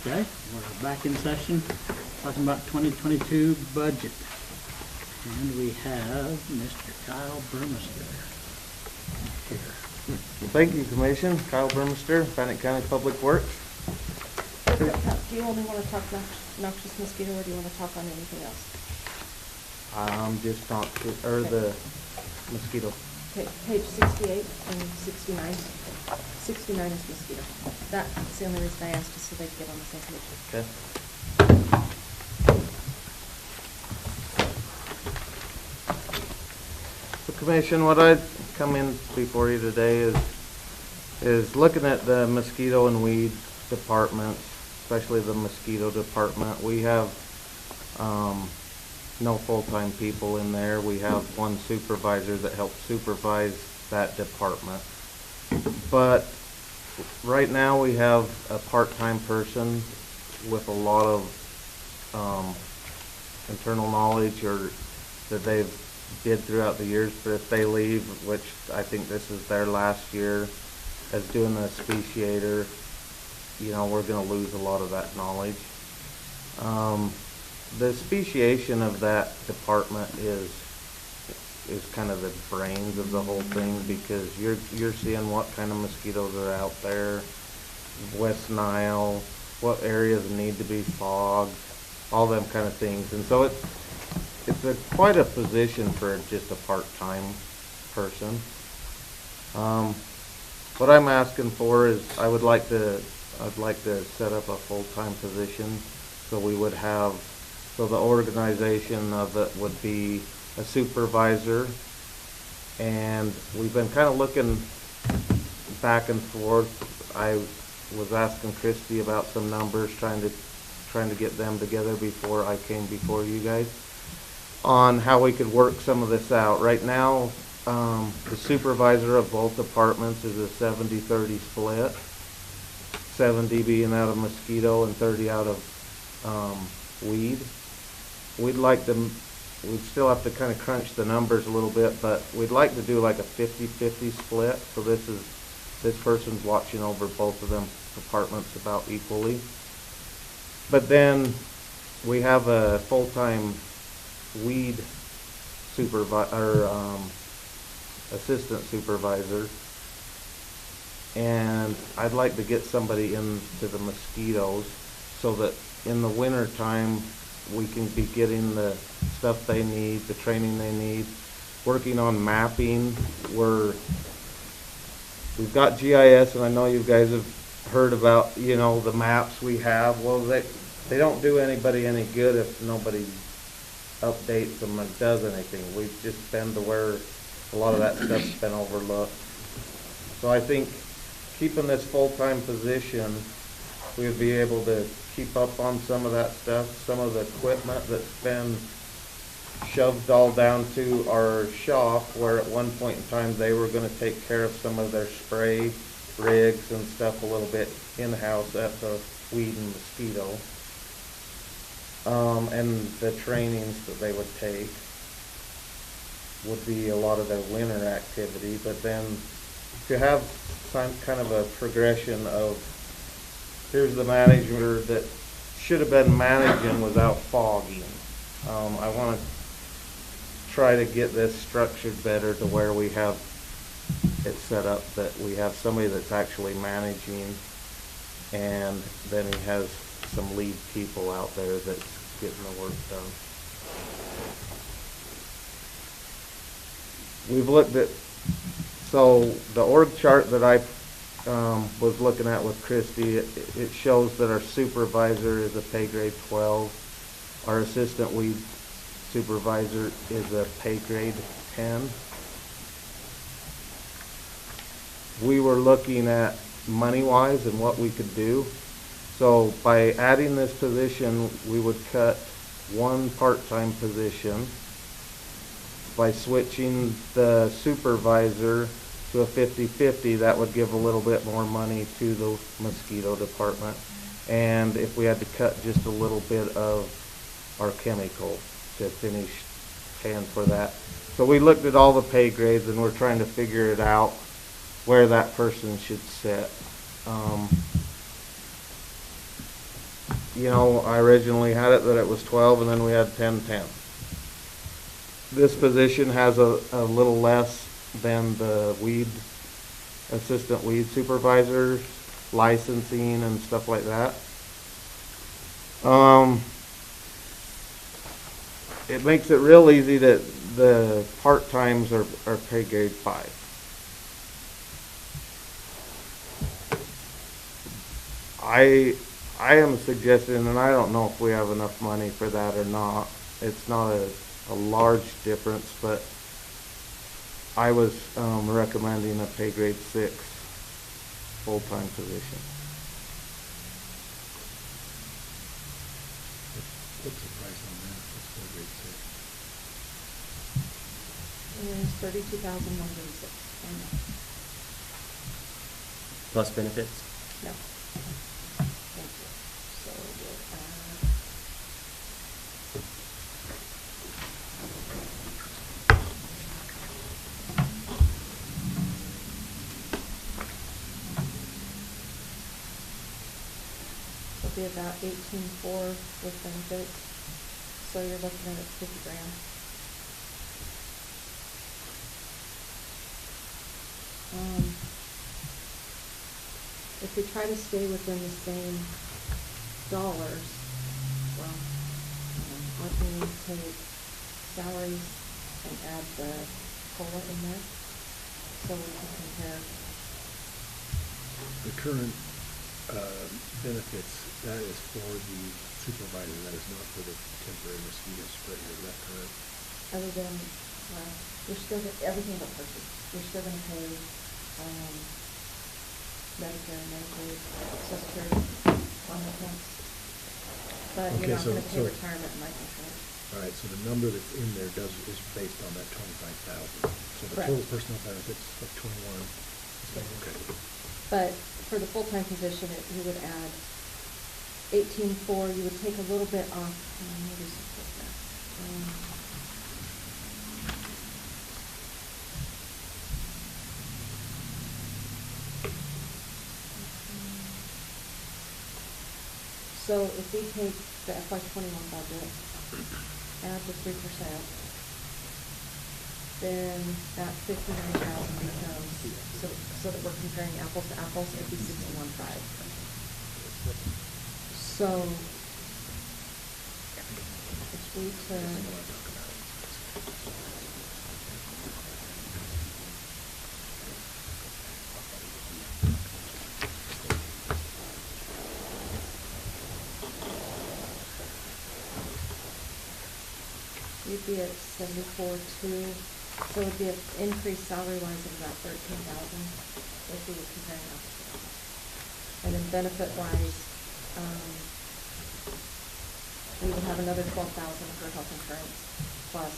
Okay, we're back in session, talking about 2022 budget. And we have Mr. Kyle Burmester here. Thank you, Commission. Kyle Burmester, Bannock County Public Works. Do you only want to talk noxious mosquito, or do you want to talk on anything else? Just talk to, or the mosquito. Okay, page 68 and 69. 69 is mosquito. That's the only reason I asked, just so they can get on the same page. Okay. So, Commission, what I'd come in before you today is looking at the mosquito and weed departments, especially the mosquito department. We have no full-time people in there. We have one supervisor that helps supervise that department. But right now we have a part-time person with a lot of internal knowledge or that they've did throughout the years. But if they leave, which I think this is their last year as doing the speciator, you know, we're going to lose a lot of that knowledge. The speciation of that department is kind of the brains of the whole thing, because you're seeing what kind of mosquitoes are out there, West Nile, what areas need to be fogged, all them kind of things. And so it's quite a position for just a part-time person. What I'm asking for is I'd like to set up a full-time position, so we would have, so the organization of it would be a supervisor, and we've been kind of looking back and forth. I was asking Christy about some numbers, trying to get them together before I came before you guys on how we could work some of this out. Right now, the supervisor of both departments is a 70-30 split, 70 being out of mosquito and 30 out of weed. We'd still have to kind of crunch the numbers a little bit, but we'd like to do like a 50-50 split. So this person's watching over both of them departments about equally. But then we have a full-time weed supervisor, assistant supervisor, and I'd like to get somebody into the mosquitoes so that in the winter time we can be getting the stuff they need, the training they need, working on mapping. We've got GIS, and I know you guys have heard about, you know, the maps we have. Well, they don't do anybody any good if nobody updates them and does anything. We've just been to where a lot of that stuff's been overlooked. So I think keeping this full-time position, we would be able to keep up on some of that stuff, some of the equipment that's been shoved all down to our shop, where at one point in time they were going to take care of some of their spray rigs and stuff a little bit in-house at the weed and mosquito, and the trainings that they would take would be a lot of their winter activity. But then to have some kind of a progression of, here's the manager that should have been managing without fogging. I want to try to get this structured better to where we have it set up that we have somebody that's actually managing, and then he has some lead people out there that's getting the work done. We've looked at, so the org chart that I was looking at with Christy, it shows that our supervisor is a pay grade 12. Our assistant weed supervisor is a pay grade 10. We were looking at money-wise and what we could do. So by adding this position, we would cut one part-time position. By switching the supervisor to a 50-50, that would give a little bit more money to the mosquito department. And if we had to cut just a little bit of our chemical to finish paying for that. So we looked at all the pay grades, and we're trying to figure it out where that person should sit. you know, I originally had it that it was 12 and then we had 10. This position has a little less than the assistant weed supervisor, licensing and stuff like that. It makes it real easy that the part-times are pay grade 5. I am suggesting, and I don't know if we have enough money for that or not. It's not a large difference, but I was recommending a pay grade 6 full-time position. What's the price on that? What's the grade 6? It is $32,106. Plus benefits? No. Thank you. So we'll add. It'll be about 18,400 with benefits. So you're looking at $50,000. If we try to stay within the same dollars, well, let me take salaries and add the COLA in there, so we can compare. The current benefits, that is for the supervisor, that is not for the temporary mosquito sprayer, is that correct? Other than, you're still, everything but purchase, you're still gonna pay, Medicare, Medicaid, Social Security, on the temps. But Okay, you're not gonna pay so- retirement and life insurance. All right, so the number that's in there is based on that 25,000. So the Correct. total personnel benefits of 21. Okay. But for the full-time position, you would add 18,400, you would take a little bit off, let me do some quick math. So if we take the FY21 budget, add the 3%, then that 59,000 becomes, so that we're comparing apples to apples, it'd be 61,500. So if we took, we'd be at 74,200, so it'd be an increased salary-wise of about 13,000 if we were comparing apples to apples. And then benefit-wise, we would have another 12,000 for health insurance, plus,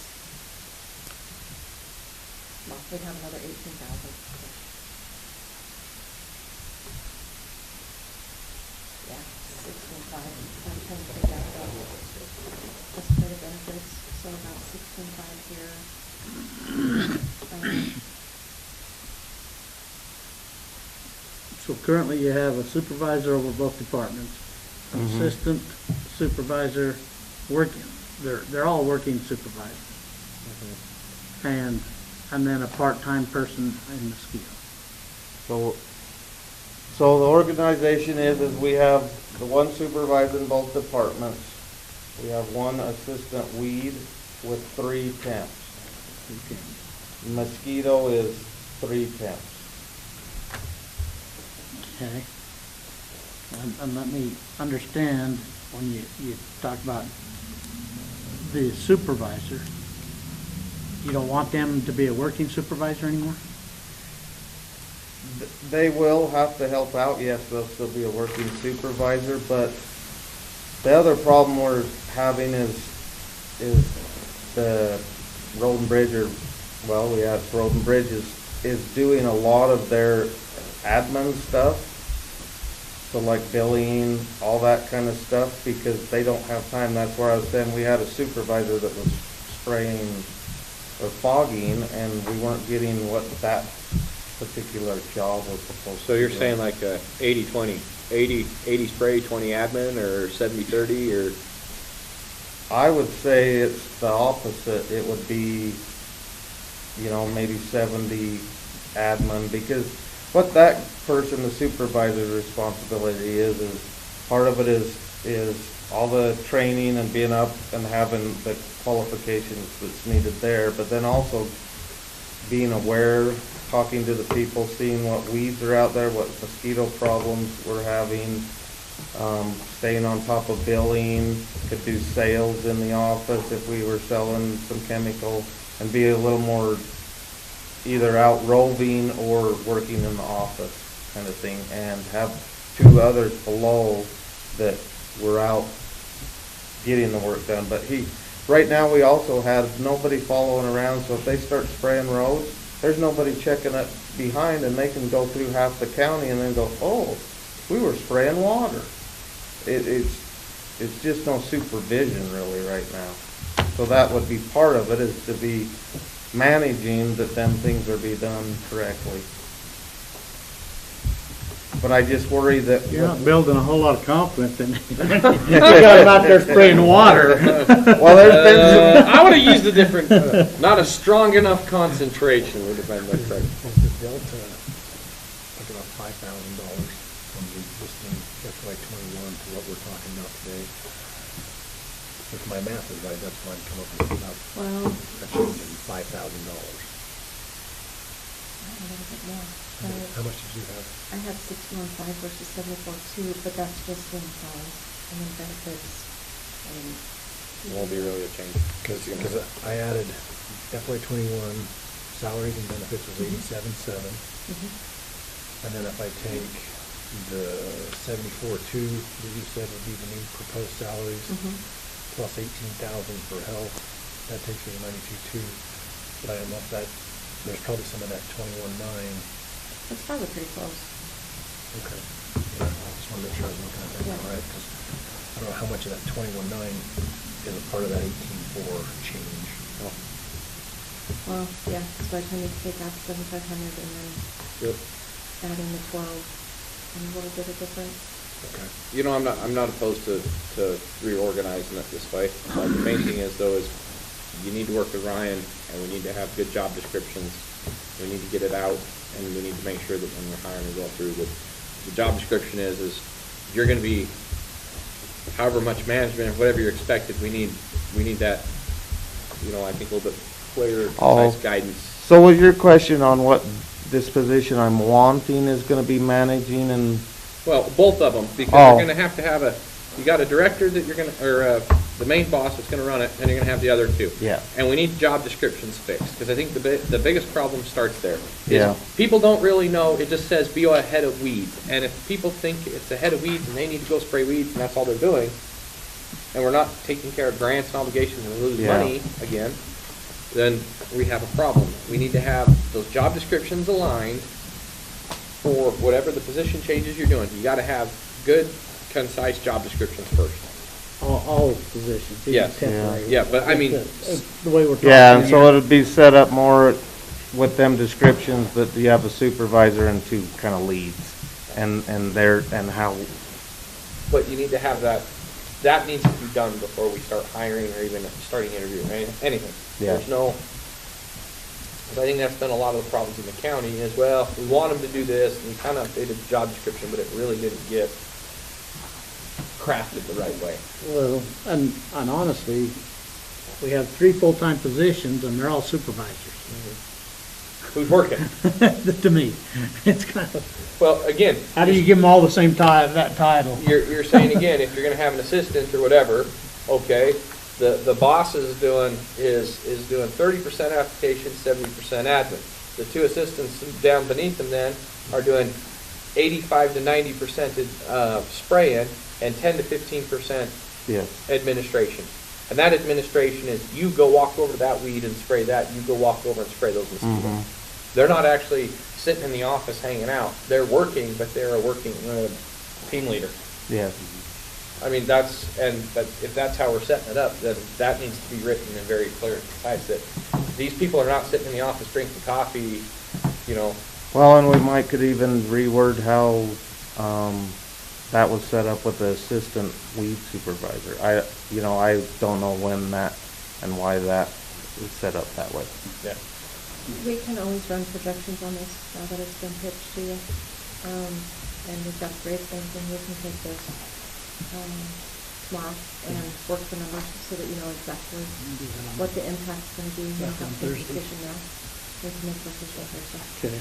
well, we'd have another 18,000. Yeah, 16,500. I'm trying to figure that out. That's for the benefits, so about 16,500 here. So currently you have a supervisor over both departments, an Mhm. assistant supervisor working, they're all working supervisors. And then a part-time person in mosquito. So the organization is we have the one supervisor in both departments. We have one assistant weed with 3 temps. Okay. Mosquito is 3 temps. Okay. And let me understand, when you talk about the supervisor, you don't want them to be a working supervisor anymore? They will have to help out, yes, they'll still be a working supervisor, but the other problem we're having is the Road and Bridge, it's Road and Bridge is doing a lot of their admin stuff. So like billing, all that kind of stuff, because they don't have time. That's where I was saying we had a supervisor that was spraying or fogging, and we weren't getting what that particular job was supposed to. So you're be saying done. like 80-20, 80 spray, 20 admin, or 70-30, or? I would say it's the opposite. It would be, maybe 70 admin, because what that person, the supervisor's responsibility is part of it is all the training and being up and having the qualifications that's needed there, but then also being aware, talking to the people, seeing what weeds are out there, what mosquito problems we're having, staying on top of billing, could do sales in the office if we were selling some chemical, and be a little more either out roving or working in the office kind of thing, and have two others below that were out getting the work done. But right now we also have nobody following around, so if they start spraying roads, there's nobody checking it behind, and they can go through half the county and then go, oh, we were spraying water. It's just no supervision really right now. So that would be part of it, is to be managing that them things are being done correctly. But I just worry that You're not building a whole lot of confidence in you got them out there spraying water. well, there's been some, I would have used a different, not a strong enough concentration would have been the correct. Was the delta like about $5,000 from the existing FY '21 to what we're talking about today? If my math is right, that's why I'm coming up with about Well, a change in $5,000. a little bit more. How much did you have? I have 61.5 versus 74.2, but that's just in size, and then benefits, and. Won't be really a change. Because I added FY '21 salaries and benefits was 87.7, and then if I take the 74.2 that you said would be the new proposed salaries, plus 18,000 for health, that takes me to 92.2. But I don't know if there's probably some of that 21.9. It's probably pretty close. Okay. Yeah, I just wanted to make sure I was looking at that Yeah. right, because I don't know how much of that 21.9 is a part of that 18.4 change. Well, yeah, so I kind of take out 7,500 and then Yep. add in the 12, and a little bit of difference. Okay. I'm not opposed to reorganizing it this way. The main thing is though is you need to work with Ryan, and we need to have good job descriptions. We need to get it out, and we need to make sure that when we're hiring, we go through the job description is you're going to be however much management, whatever you're expected. We need that, I think a little bit clearer, concise guidance. So was your question on what this position I'm wanting is going to be managing and? Well, both of them, because you're going to have you got a director that you're going to, or the main boss that's going to run it, and you're going to have the other two. Yeah. And we need job descriptions fixed, because I think the biggest problem starts there. is Yeah. People don't really know, it just says be ahead of weeds. And if people think it's ahead of weeds and they need to go spray weeds and that's all they're doing, and we're not taking care of grants and obligations and we lose Yeah. money again, then we have a problem. We need to have those job descriptions aligned for whatever the position changes you're doing. You got to have good, concise job descriptions first. All positions, even Yes. temporary. Yeah, but I mean- It's the way we're talking. Yeah, and so here. it'd be set up more with them descriptions that you have a supervisor and two kind of leads, and how. But you need to have that needs to be done before we start hiring or even starting interviewing, anything. Yeah. There's no, because I think that's been a lot of the problems in the county is, well, we want them to do this, and we kind of updated the job description, but it really didn't get crafted the right way. Well, and honestly, we have 3 full-time positions and they're all supervisors. Who's working? To me, it's kind of, Well, again. how do you give them all the same that title? You're saying again, if you're gonna have an assistant or whatever, okay, the boss is doing 30% application, 70% admin. The 2 assistants down beneath them then are doing 85 to 90% spraying and 10 to 15% Yes. administration. And that administration is you go walk over to that weed and spray that, you go walk over and spray those mosquitoes. Mhm. They're not actually sitting in the office hanging out. They're working, but they're a working team leader. Yes. I mean, if that's how we're setting it up, then that needs to be written and very clear and concise that these people are not sitting in the office drinking coffee, Well, and we might could even reword how, that was set up with the assistant weed supervisor. I don't know when that and why that is set up that way. Yeah. We can always run projections on this now that it's been pitched to you. And we've got great things, and we can take this, tomorrow and work the numbers so that you know exactly what the impact's gonna be. You don't have to make a decision now. We can make a decision Thursday. Okay.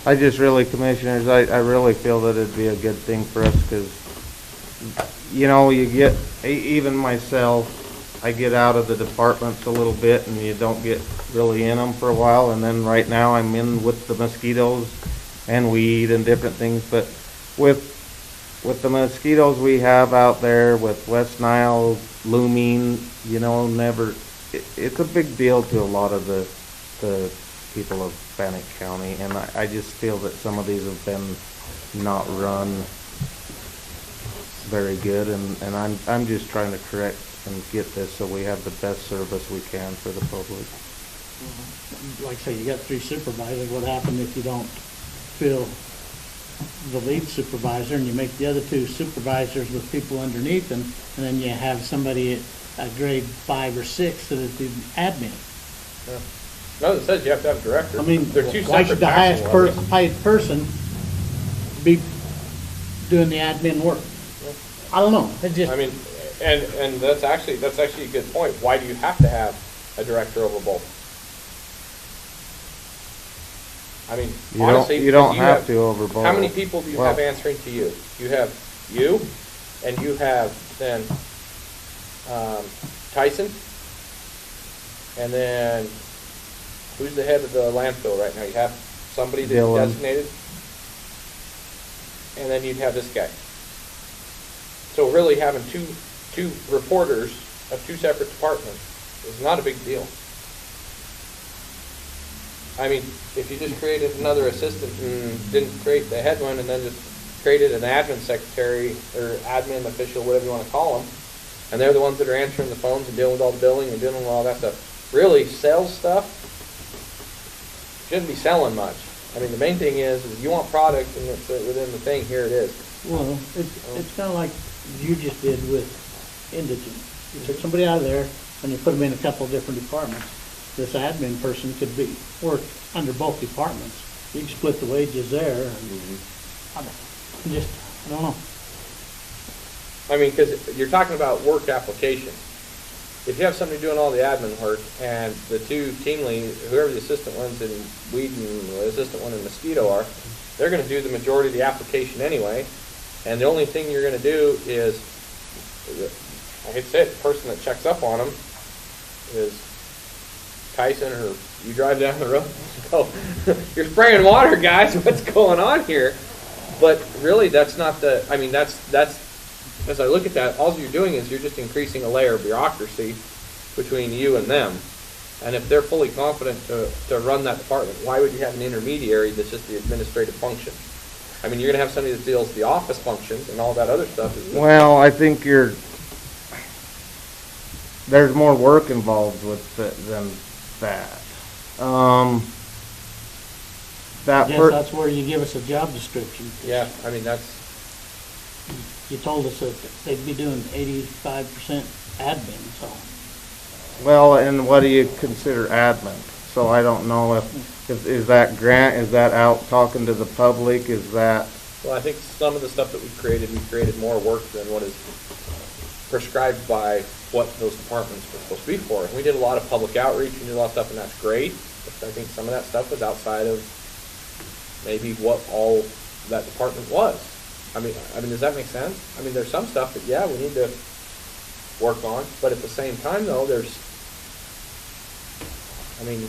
I just really, commissioners, I really feel that it'd be a good thing for us, because, you get, even myself, I get out of the departments a little bit, and you don't get really in them for a while, and then right now I'm in with the mosquitoes and weed and different things, but with the mosquitoes we have out there, with West Nile looming, it's a big deal to a lot of the people of Bannock County, and I just feel that some of these have been not run very good, and I'm just trying to correct and get this so we have the best service we can for the public. Like I say, you got 3 supervisors. What happens if you don't fill the lead supervisor and you make the other 2 supervisors with people underneath them, and then you have somebody at grade 5 or 6 that is the admin? Yeah. No, it says you have to have a director. I mean, They're two why separate should the highest taxing levels. paid person be doing the admin work? I don't know. It just. I mean, and that's actually a good point. Why do you have to have a director over both? I mean, honestly, You don't have to over both. How many people do you have answering to you? You have you, and you have then Tyson, and then who's the head of the landfill right now? You have somebody that's Dylan. designated, and then you'd have this guy. So really having two reporters of 2 separate departments is not a big deal. I mean, if you just created another assistant and didn't create the head one and then just created an admin secretary or admin official, whatever you want to call them, and they're the ones that are answering the phones and dealing with all the billing and dealing with all that stuff. Really, sales stuff shouldn't be selling much. I mean, the main thing is you want product and it's within the thing, here it is. Well, it's kind of like you just did with indigent. You took somebody out of there and you put them in a couple of different departments. This admin person could work under both departments. You can split the wages there. And I don't know. I mean, because you're talking about work application. If you have somebody doing all the admin work and the 2 team leads, whoever the assistant ones in weed and the assistant one in mosquito are, they're going to do the majority of the application anyway. And the only thing you're going to do is, I hate to say it, the person that checks up on them is Tyson, or you drive down the road and go, you're spraying water, guys, what's going on here? But really, that's not that's as I look at that, all you're doing is you're just increasing a layer of bureaucracy between you and them. And if they're fully confident to run that department, why would you have an intermediary that's just the administrative function? I mean, you're going to have somebody that deals with the office functions and all that other stuff. Well, I think there's more work involved with than that. That's where you give us a job description. Yeah, I mean, that's... You told us that they'd be doing 85% admin, so. Well, and what do you consider admin? So I don't know if is that grant, is that out talking to the public, is that? Well, I think some of the stuff that we created more work than what is prescribed by what those departments were supposed to be for. And we did a lot of public outreach, we did a lot of stuff, and that's great. But I think some of that stuff was outside of maybe what all that department was. I mean, does that make sense? I mean, there's some stuff that, yeah, we need to work on, but at the same time, though,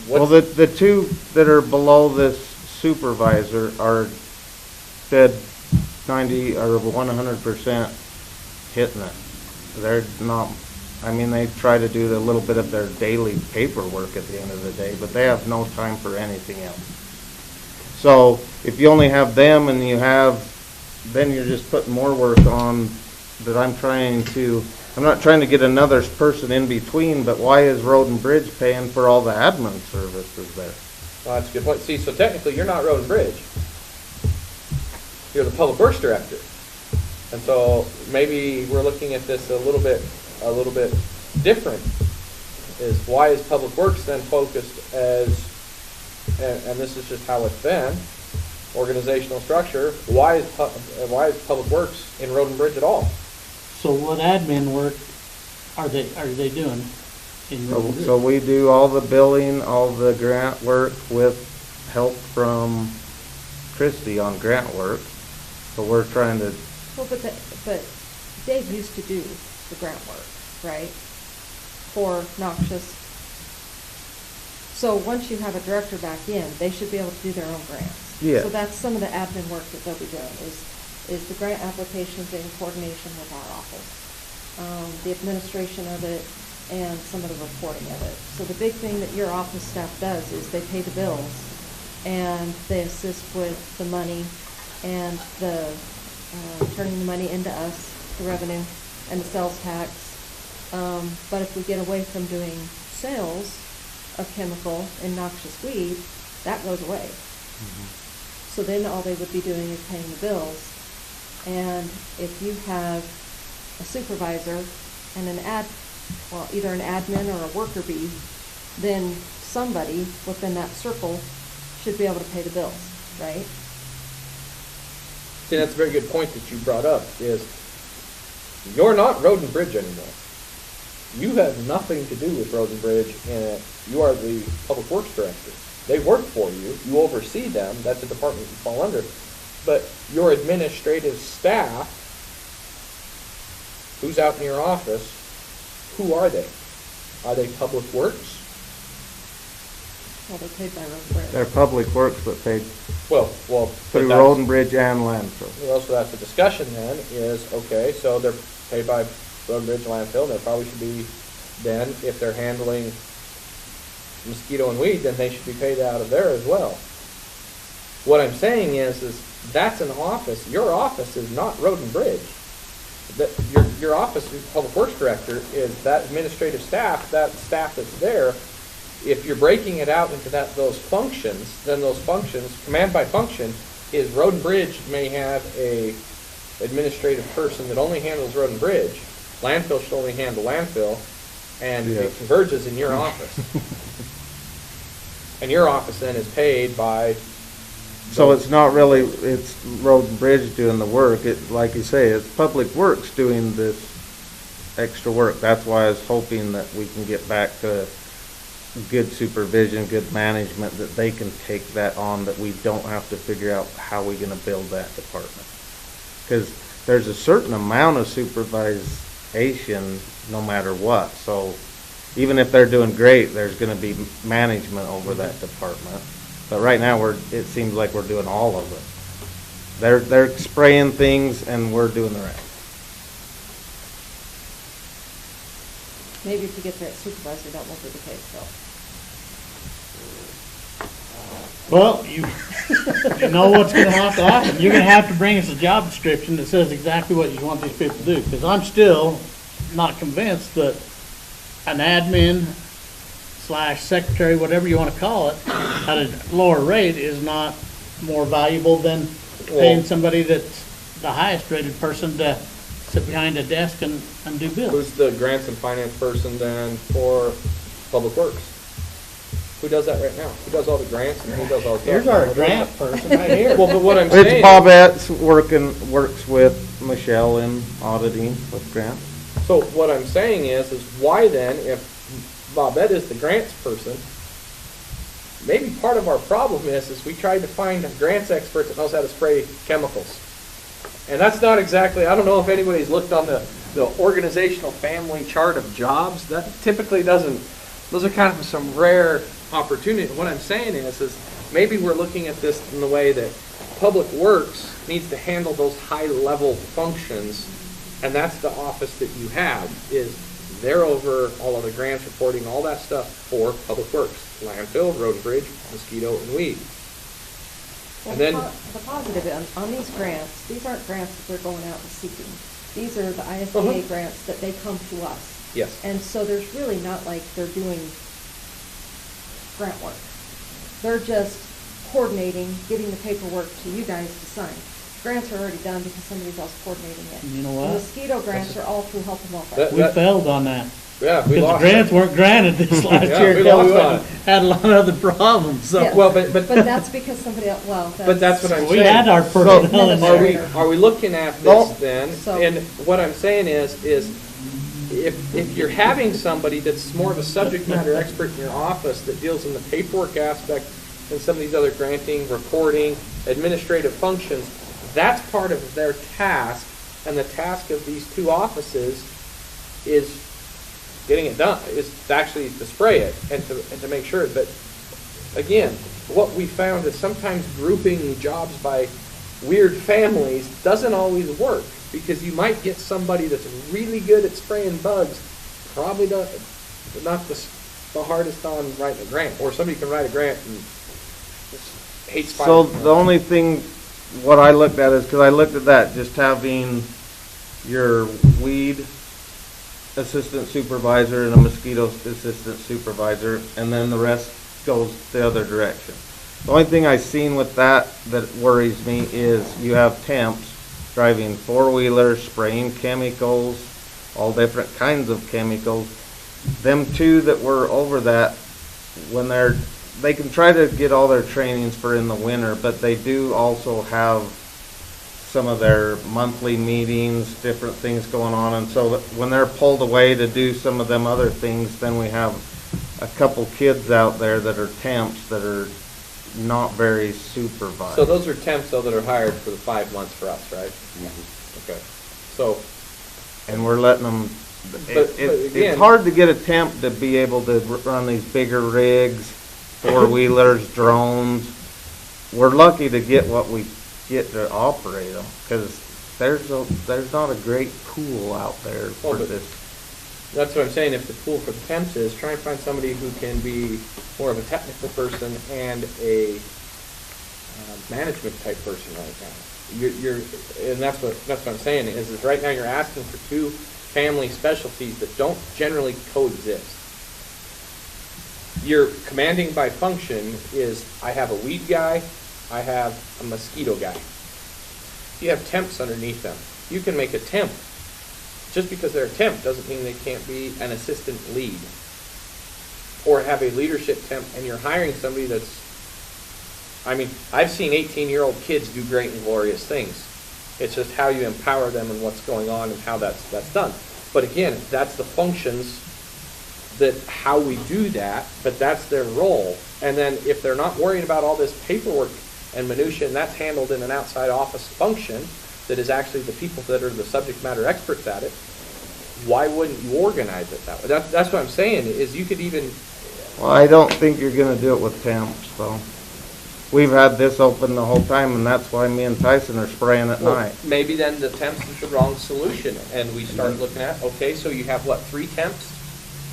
Well, the 2 that are below this supervisor are dead 90 or 100% hitting it. They're not, they try to do a little bit of their daily paperwork at the end of the day, but they have no time for anything else. So if you only have them and then you're just putting more work on that I'm not trying to get another person in between, but why is Road and Bridge paying for all the admin services there? Well, that's a good point. See, so technically, you're not Road and Bridge. You're the Public Works Director. And so maybe we're looking at this a little bit different. Is why is Public Works then focused as, and this is just how it's been, organizational structure, why is Public Works in Road and Bridge at all? So what admin work are they doing in Road and Bridge? So we do all the billing, all the grant work with help from Christie on grant work. So we're trying to, Well, but Dave used to do the grant work, right? For noxious. So once you have a director back in, they should be able to do their own grants. Yeah. So that's some of the admin work that they'll be doing, is the grant applications in coordination with our office. The administration of it and some of the reporting of it. So the big thing that your office staff does is they pay the bills and they assist with the money and the turning the money into us, the revenue and the sales tax. But if we get away from doing sales of chemical and noxious weed, that goes away. So then all they would be doing is paying the bills. And if you have a supervisor and either an admin or a worker bee, then somebody within that circle should be able to pay the bills, right? See, that's a very good point that you brought up, is you're not Road and Bridge anymore. You have nothing to do with Road and Bridge, and you are the Public Works Director. They work for you, you oversee them, that's a department you fall under, but your administrative staff, who's out in your office, who are they? Are they Public Works? Well, they're paid by Road and Bridge. they're Public Works, but paid Well, through Road and Bridge and landfill. well, so that's the discussion then, is, okay, so they're paid by Road and Bridge landfill, they probably should be, then, if they're handling mosquito and weed, then they should be paid out of there as well. What I'm saying is that's an office, your office is not Road and Bridge. Your office, your Public Works Director, is that administrative staff, that staff that's there. If you're breaking it out into those functions, then those functions, command by function, is Road and Bridge may have a administrative person that only handles Road and Bridge. Landfill should only handle landfill, and it Yes. converges in your office. And your office then is paid by. So it's not really, it's Road and Bridge doing the work. It, like you say, it's Public Works doing this extra work. That's why I was hoping that we can get back to good supervision, good management, that they can take that on, that we don't have to figure out how we're gonna build that department. Because there's a certain amount of supervision no matter what. So even if they're doing great, there's gonna be management over that department. But right now, it seems like we're doing all of it. They're spraying things and we're doing the rest. Maybe if you get that supervisor, that won't be the case, though. Well, you know what's gonna have to happen. You're gonna have to bring us a job description that says exactly what you want these people to do, because I'm still not convinced that an admin / secretary, whatever you wanna call it, at a lower rate is not more valuable than paying somebody that's the highest rated person to sit behind a desk and do bills. Who's the grants and finance person then for Public Works? Who does that right now? Who does all the grants and who does all the? Here's our grant person right here. Well, but what I'm saying. It's Bobette's works with Michelle in auditing with grants. So what I'm saying is why then, if Bobette is the grants person, maybe part of our problem is we tried to find a grants expert that knows how to spray chemicals. And that's not exactly, I don't know if anybody's looked on the organizational family chart of jobs. That typically doesn't, those are kind of some rare opportunities. What I'm saying is maybe we're looking at this in the way that Public Works needs to handle those high-level functions, and that's the office that you have, is they're over all of the grants, reporting, all that stuff for Public Works, landfill, road and bridge, mosquito, and weed. Well, And then, the positive on these grants, these aren't grants that they're going out and seeking. These are the ISBA grants that they come to us. yes, And so there's really not like they're doing grant work. They're just coordinating, getting the paperwork to you guys to sign. Grants are already done because somebody's else coordinating it. You know The what? mosquito grants are all through Health and Welfare. That- We failed on that. Yeah, we Because the lost. grants weren't granted this last Yeah, year. we because lost on it. Had a lot of other problems, so. Yeah. Well, but that's because somebody else, well, But that's what I'm We saying. had our personnel in Are we, there. are we looking at No. this then? So- And what I'm saying is if you're having somebody that's more of a subject matter expert in your office that deals in the paperwork aspect and some of these other granting, reporting, administrative functions, that's part of their task. And the task of these two offices is getting it done, is actually to spray it and to make sure. But again, what we found is sometimes grouping jobs by weird families doesn't always work, because you might get somebody that's really good at spraying bugs, probably not the hardest on writing a grant, or somebody can write a grant and just hates So spiders. the only thing, what I looked at is, because I looked at that, just having your weed assistant supervisor and a mosquito assistant supervisor, and then the rest goes the other direction. The only thing I seen with that worries me is you have temps driving four-wheelers, spraying chemicals, all different kinds of chemicals. Them two that were over that, when they can try to get all their trainings for in the winter, but they do also have some of their monthly meetings, different things going on, and so when they're pulled away to do some of them other things, then we have a couple kids out there that are temps that are not very supervised. So those are temps though that are hired for the 5 months for us, right? Okay. So, And we're letting them, But again- it's hard to get a temp to be able to run these bigger rigs, four-wheelers, drones. We're lucky to get what we get to operate them, because there's not a great pool out there for Well, but- this. that's what I'm saying, if the pool for the temps is, try and find somebody who can be more of a technical person and a management type person right now. And that's what I'm saying, is right now you're asking for two family specialties that don't generally coexist. Your commanding by function is, I have a weed guy, I have a mosquito guy. You have temps underneath them. You can make a temp. Just because they're a temp doesn't mean they can't be an assistant lead. Or have a leadership temp, and you're hiring somebody that's, I mean, I've seen 18-year-old kids do great and glorious things. It's just how you empower them and what's going on and how that's done. But again, that's the functions that how we do that, but that's their role. And then if they're not worrying about all this paperwork and minutia, and that's handled in an outside office function that is actually the people that are the subject matter experts at it, why wouldn't you organize it that way? That's what I'm saying, is you could even... Well, I don't think you're gonna do it with temps, though. We've had this open the whole time, and that's why me and Tyson are spraying at Well, night. maybe then the temps is the wrong solution, and we start looking at, okay, so you have what, 3 temps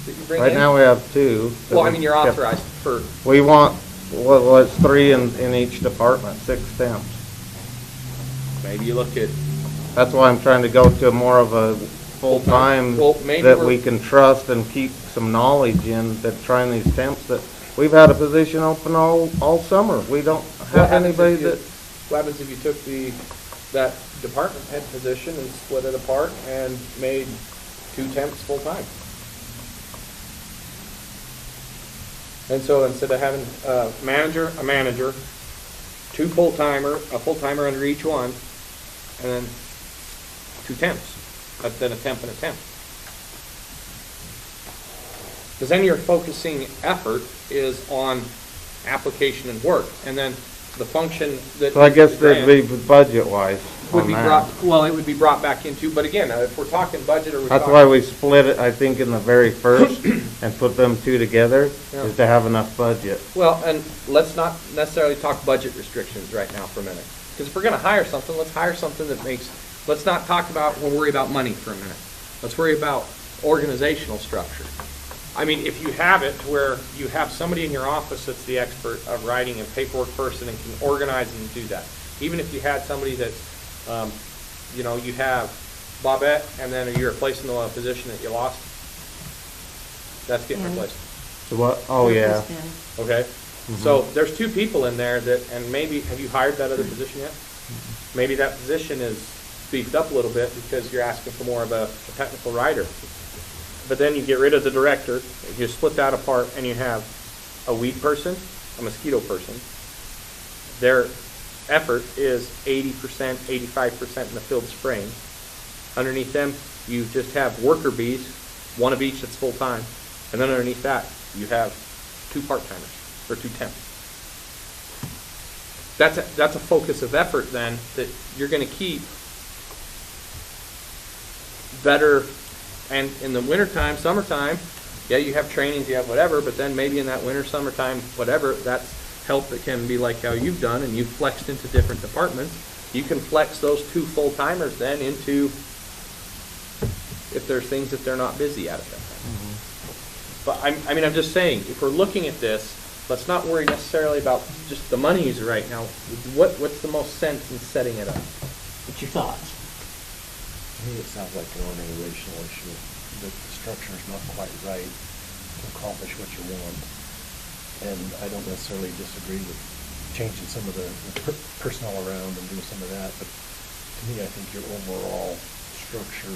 that you bring in? Right now, we have 2. that Well, I we mean, you're kept- authorized for, We want, it's 3 in each department, 6 temps. maybe you look at, That's why I'm trying to go to more of a full-time Well, maybe that we're- we can trust and keep some knowledge in, that trying these temps that, we've had a position open all summer. We don't what have happens anybody if you, that, what happens if you took that department head position and split it apart and made 2 temps full-time? And so instead of having a manager, 2 a full-timer under each one, and then 2 temps, then a temp and a temp. Because then your focusing effort is on application and work, and then the function that. so I guess the that'd be budget-wise would on be that. brought, well, it would be brought back into, but again, if we're talking budget or we're That's talking. why we split it, I think, in the very first and put them 2 together, Yeah. is to have enough budget. Well, and let's not necessarily talk budget restrictions right now for a minute. Because if we're gonna hire something, let's hire something that makes, let's not talk about, we'll worry about money for a minute. Let's worry about organizational structure. I mean, if you have it where you have somebody in your office that's the expert of writing and paperwork person and can organize and do that. Even if you had somebody that's, you have Bobette and then you're replacing the position that you lost, that's getting Annie. replaced, So what, oh, yeah. Christian. okay? So there's two people in there that, and maybe, have you hired that other position yet? Maybe that position is beefed up a little bit because you're asking for more of a technical writer. But then you get rid of the director, you split that apart, and you have a weed person, a mosquito person. Their effort is 80%, 85% in the field spraying. Underneath them, you just have worker bees, one of each that's full-time. And then underneath that, you have 2 part-timers, or 2 temps. That's a focus of effort then that you're going to keep better. And in the wintertime, summertime, yeah, you have trainings, you have whatever, but then maybe in that winter, summertime, whatever, that's help that can be like how you've done and you've flexed into different departments. You can flex those 2 full-timers then into, if there's things that they're not busy at that time. But I'm just saying, if we're looking at this, let's not worry necessarily about just the monies right now. What's the most sense in setting it up? What's your thoughts? To me, it sounds like an organizational issue. The structure is not quite right to accomplish what you want. And I don't necessarily disagree with changing some of the personnel around and doing some of that, but to me, I think your overall structure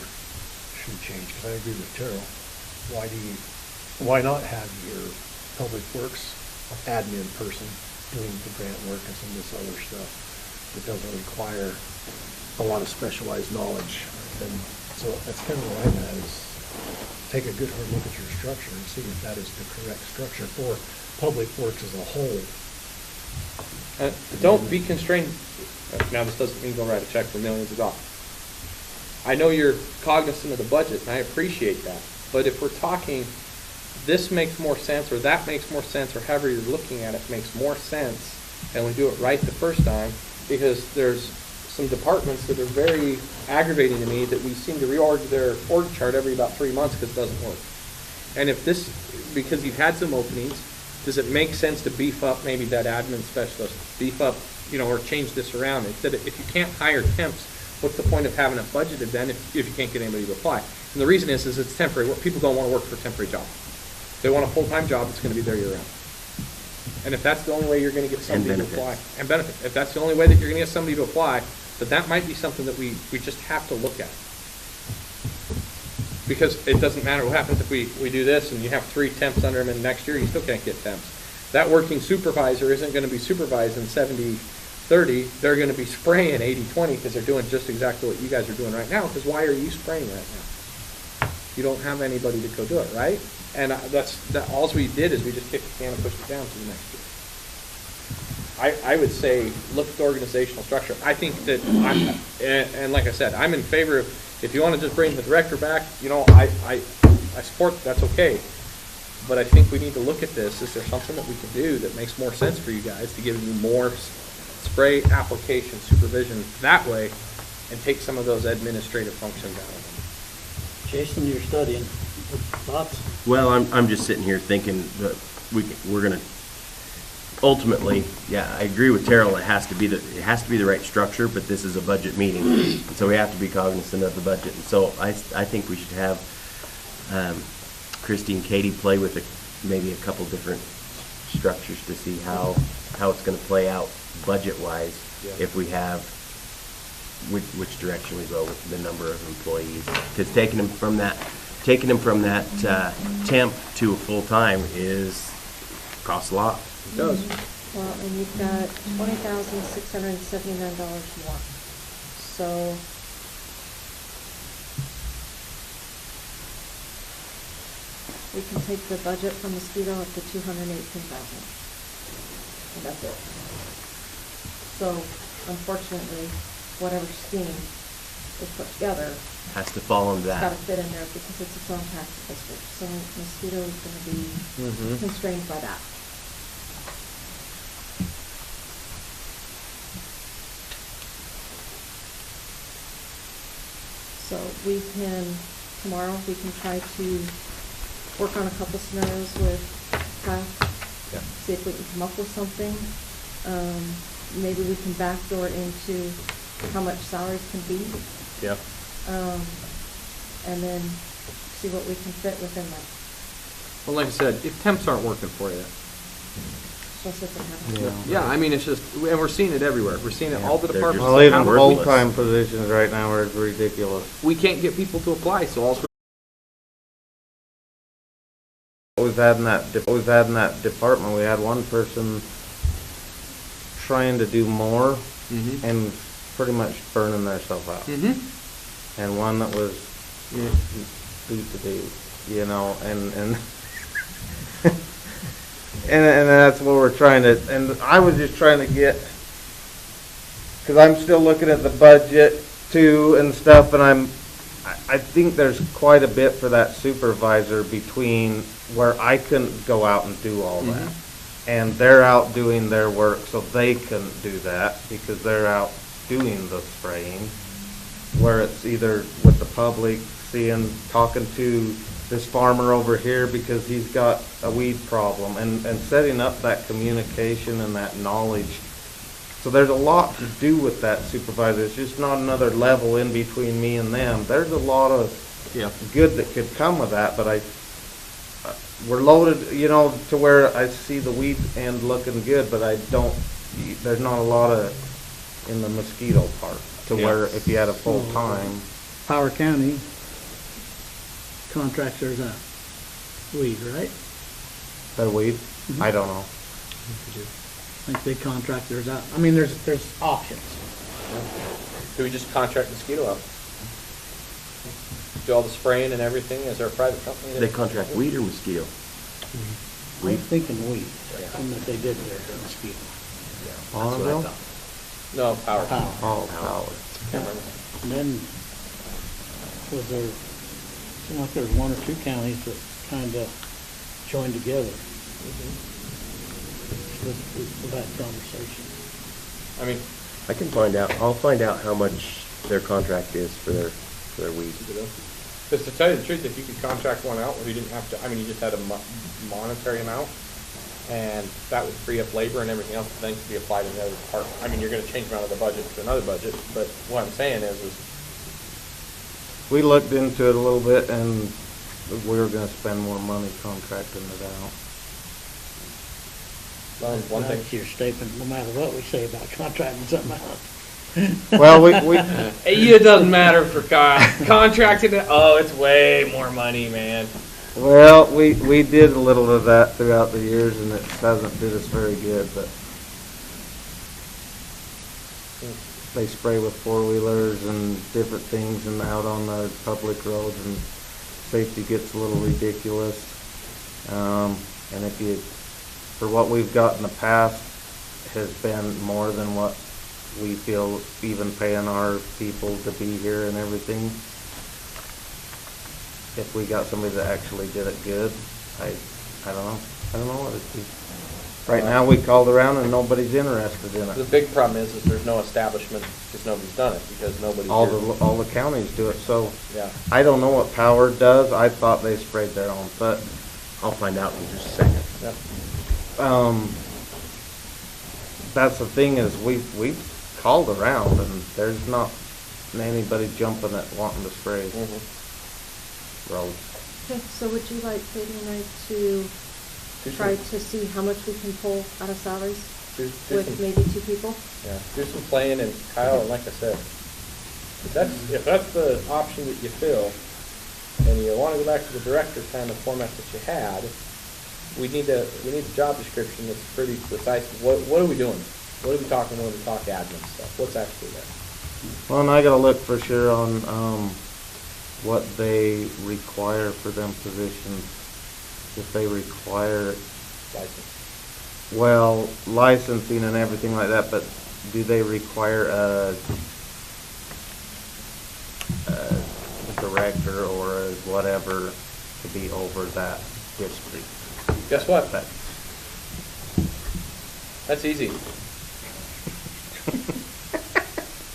should change, because I agree with Terrell. Why not have your public works admin person doing the grant work and some of this other stuff that doesn't require a lot of specialized knowledge? And so that's kind of where I'm at, is take a good hard look at your structure and see if that is the correct structure for public works as a whole. Don't be constrained. Now, this doesn't mean go write a check for millions of dollars. I know you're cognizant of the budget, and I appreciate that. But if we're talking, this makes more sense, or that makes more sense, or however you're looking at it makes more sense, and we do it right the first time, because there's some departments that are very aggravating to me that we seem to reorg their org chart every about 3 months because it doesn't work. And if this, because you've had some openings, does it make sense to beef up maybe that admin specialist, beef up, or change this around? Instead of, if you can't hire temps, what's the point of having it budgeted then if you can't get anybody to apply? And the reason is it's temporary. People don't want to work for a temporary job. If they want a full-time job, it's going to be there year-round. And if that's the only way you're going to get somebody to apply, and benefits, if that's the only way that you're going to get somebody to apply, then that might be something that we just have to look at. Because it doesn't matter what happens if we do this and you have 3 temps under them, and next year you still can't get temps. That working supervisor isn't going to be supervising 70-30. They're going to be spraying 80-20 because they're doing just exactly what you guys are doing right now. Because why are you spraying right now? You don't have anybody to go do it, right? And all we did is we just kicked the can and pushed it down to the next year. I would say look at the organizational structure. I think that and like I said, I'm in favor of, if you want to just bring the director back, I support that's okay. But I think we need to look at this. Is there something that we can do that makes more sense for you guys to give you more spray application supervision that way and take some of those administrative functions out of them? Jason, you're studying. Thoughts? Well, I'm just sitting here thinking that we're going to ultimately, yeah, I agree with Terrell. It has to be the right structure, but this is a budget meeting, so we have to be cognizant of the budget. And so I think we should have Christy and Katie play with maybe a couple different structures to see how it's going to play out budget-wise. Yeah. If we have which direction we go with the number of employees, because taking them from that temp to a full-time costs a lot. It does. Well, and you've got $20,679 more. So we can take the budget for mosquito up to $218,000. And that's it. So unfortunately, whatever scheme is put together Has to fall into it's got to that. fit in there because it's its own tax district. So mosquito is going to be constrained by that. So tomorrow we can try to work on a couple scenarios with Kyle. Yeah. See if we can come up with something. Maybe we can backdoor into how much salaries can be. Yeah. And then see what we can fit within that. Well, like I said, if temps aren't working for you, Plus it's a half. Yeah, I mean, it's just, and we're seeing it everywhere. We're seeing it all the They're departments. just- Well, even Worthless. full-time positions right now are ridiculous. We can't get people to apply, so all. We've had in that department, we had one person trying to do more Mm-hmm. and pretty much burning themselves out. Mm-hmm. And one that was boot to do, you know, and and that's what we're trying to, and I was just trying to get, because I'm still looking at the budget too and stuff, and I think there's quite a bit for that supervisor between where I couldn't go out and do all that. And they're out doing their work, so they couldn't do that because they're out doing the spraying. Where it's either with the public, talking to this farmer over here because he's got a weed problem, and setting up that communication and that knowledge. So there's a lot to do with that supervisor. It's just not another level in between me and them. There's a lot of good that could come with that, but we're loaded, you know, to where I see the weed end looking good, but there's not a lot of in the mosquito part to where if you had a full time. Power County contracts theirs out. Weed, right? That weed? I don't know. I think they contract theirs out. I mean, there's options. Do we just contract mosquito out? Do all the spraying and everything as our private company? They contract weed or mosquito? I'm thinking weed, and that they did their mosquito. That's what I Bonneville? thought. No, power. Power. Oh, power. Can't remember. And then, was there, seemed like there was one or two counties that kind of joined together with that conversation. I mean, I can find out, I'll find out how much their contract is for their weed. because to tell you the truth, if you could contract one out where you didn't have to, I mean, you just had a monetary amount, and that would free up labor and everything else, then could be applied in the other department. I mean, you're gonna change them out of the budget to another budget, but what I'm saying is We looked into it a little bit and we were gonna spend more money contracting it out. well, one thing. That's your statement, no matter what we say about contracting something out. Well, we, It doesn't matter for contracting it. Oh, it's way more money, man. well, we did a little of that throughout the years and it hasn't did us very good, but they spray with four-wheelers and different things and out on the public roads, and safety gets a little ridiculous. And if you, for what we've got in the past, has been more than what we feel even paying our people to be here and everything. If we got somebody that actually did it good, I don't know. I don't know what it'd be. Right now, we called around and nobody's interested in The it. big problem is there's no establishment because nobody's done it, because nobody's All here. all the counties do it, so Yeah. I don't know what Power does. I thought they sprayed their own, but, I'll find out in just a second. Yeah. that's the thing is we've called around and there's not anybody jumping at wanting to spray roads. Okay, so would you like Katie and I to try to see how much we can pull out of salaries Do with some- maybe two people? Yeah, do some playing, and Kyle, and like I said, if that's the option that you feel, and you wanna go back to the director kind of format that you had, we need a job description that's pretty precise. What are we doing? What are we talking when we talk admin stuff? What's actually there? Well, and I gotta look for sure on, what they require for them positions. If they require, License. well, licensing and everything like that, but do they require a director or a whatever to be over that district? Guess what? That- That's easy.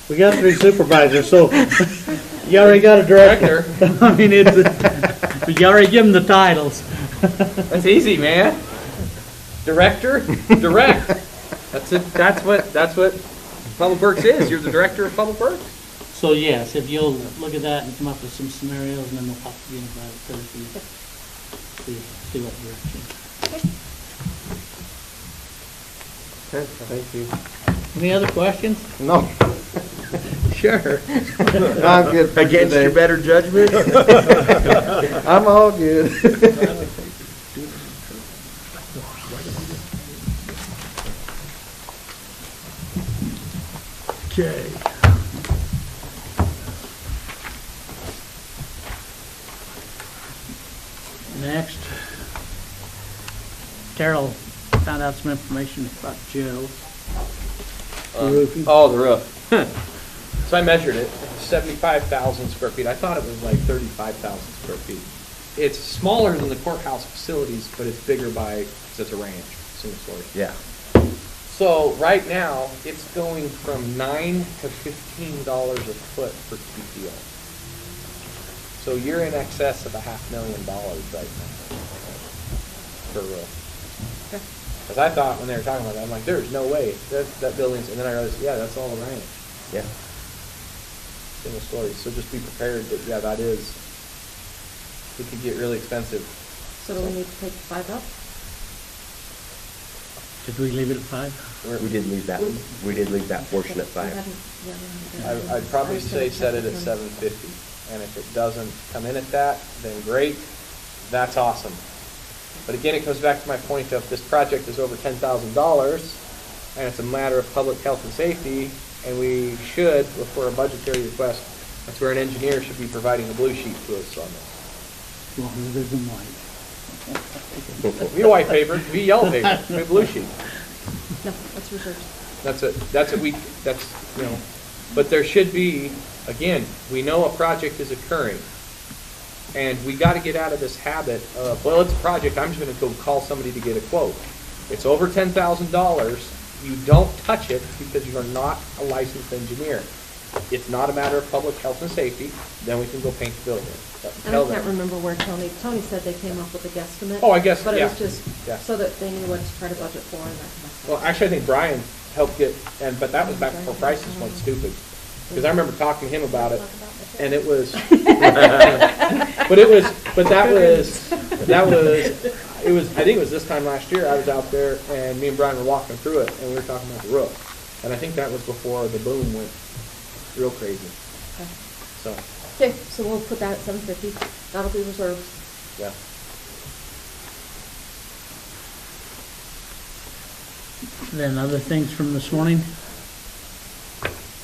We got 3 supervisors, so you already got a director. I mean, you already give them the titles. That's easy, man. Director, direct. That's it. That's what Public Works is. You're the director of Public Works. So yes, if you'll look at that and come up with some scenarios, and then we'll talk again about it Thursday. See what direction. Okay, thank you. Any other questions? No, Sure. I'm good for Against your today. better judgment? I'm all good. Okay. Next, Terrell found out some information about jail. Roofing. Oh, the roof. So I measured it, 75,000 square feet. I thought it was like 35,000 square feet. It's smaller than the courthouse facilities, but it's bigger by, 'cause it's a ranch, single story. Yeah. So right now, it's going from $9 to $15 a foot for TPO. So you're in excess of $500,000 right now per roof. Because I thought when they were talking about that, I'm like, there's no way that building's, and then I realized, yeah, that's all the ranch, Yeah. single story. So just be prepared that, yeah, that is, it could get really expensive. So do we need to take 5 up? Did we leave it at 5? We did leave that portion at We 5. haven't- yeah, we haven't. I'd probably I was say gonna set check it at with them. 750, and if it doesn't come in at that, then great, that's awesome. But again, it comes back to my point of this project is over $10,000, and it's a matter of public health and safety, and we should, for a budgetary request, that's where an engineer should be providing a blue sheet to us on this. As long as it isn't white. We white paper, we yellow paper, we blue sheet. No, that's reserved. That's what we, that's, you know, but there should be, again, we know a project is occurring. And we gotta get out of this habit of, well, it's a project, I'm just gonna go call somebody to get a quote. It's over $10,000, you don't touch it because you are not a licensed engineer. It's not a matter of public health and safety, then we can go paint the building. And I can't remember where Tony said they came up with a guesstimate. Oh, I guess, But it yeah, was just yeah. so that they knew what to try to budget for and that kind of stuff. Well, actually, I think Brian helped get, but that was back before prices went stupid. Because I remember talking to him about it, and it was, I think it was this time last year, I was out there, and me and Brian were walking through it, and we were talking about the roof. And I think that was before the boom went real crazy, Okay. so, Okay, so we'll put that at 750. That'll be reserved. yeah. Then other things from this morning?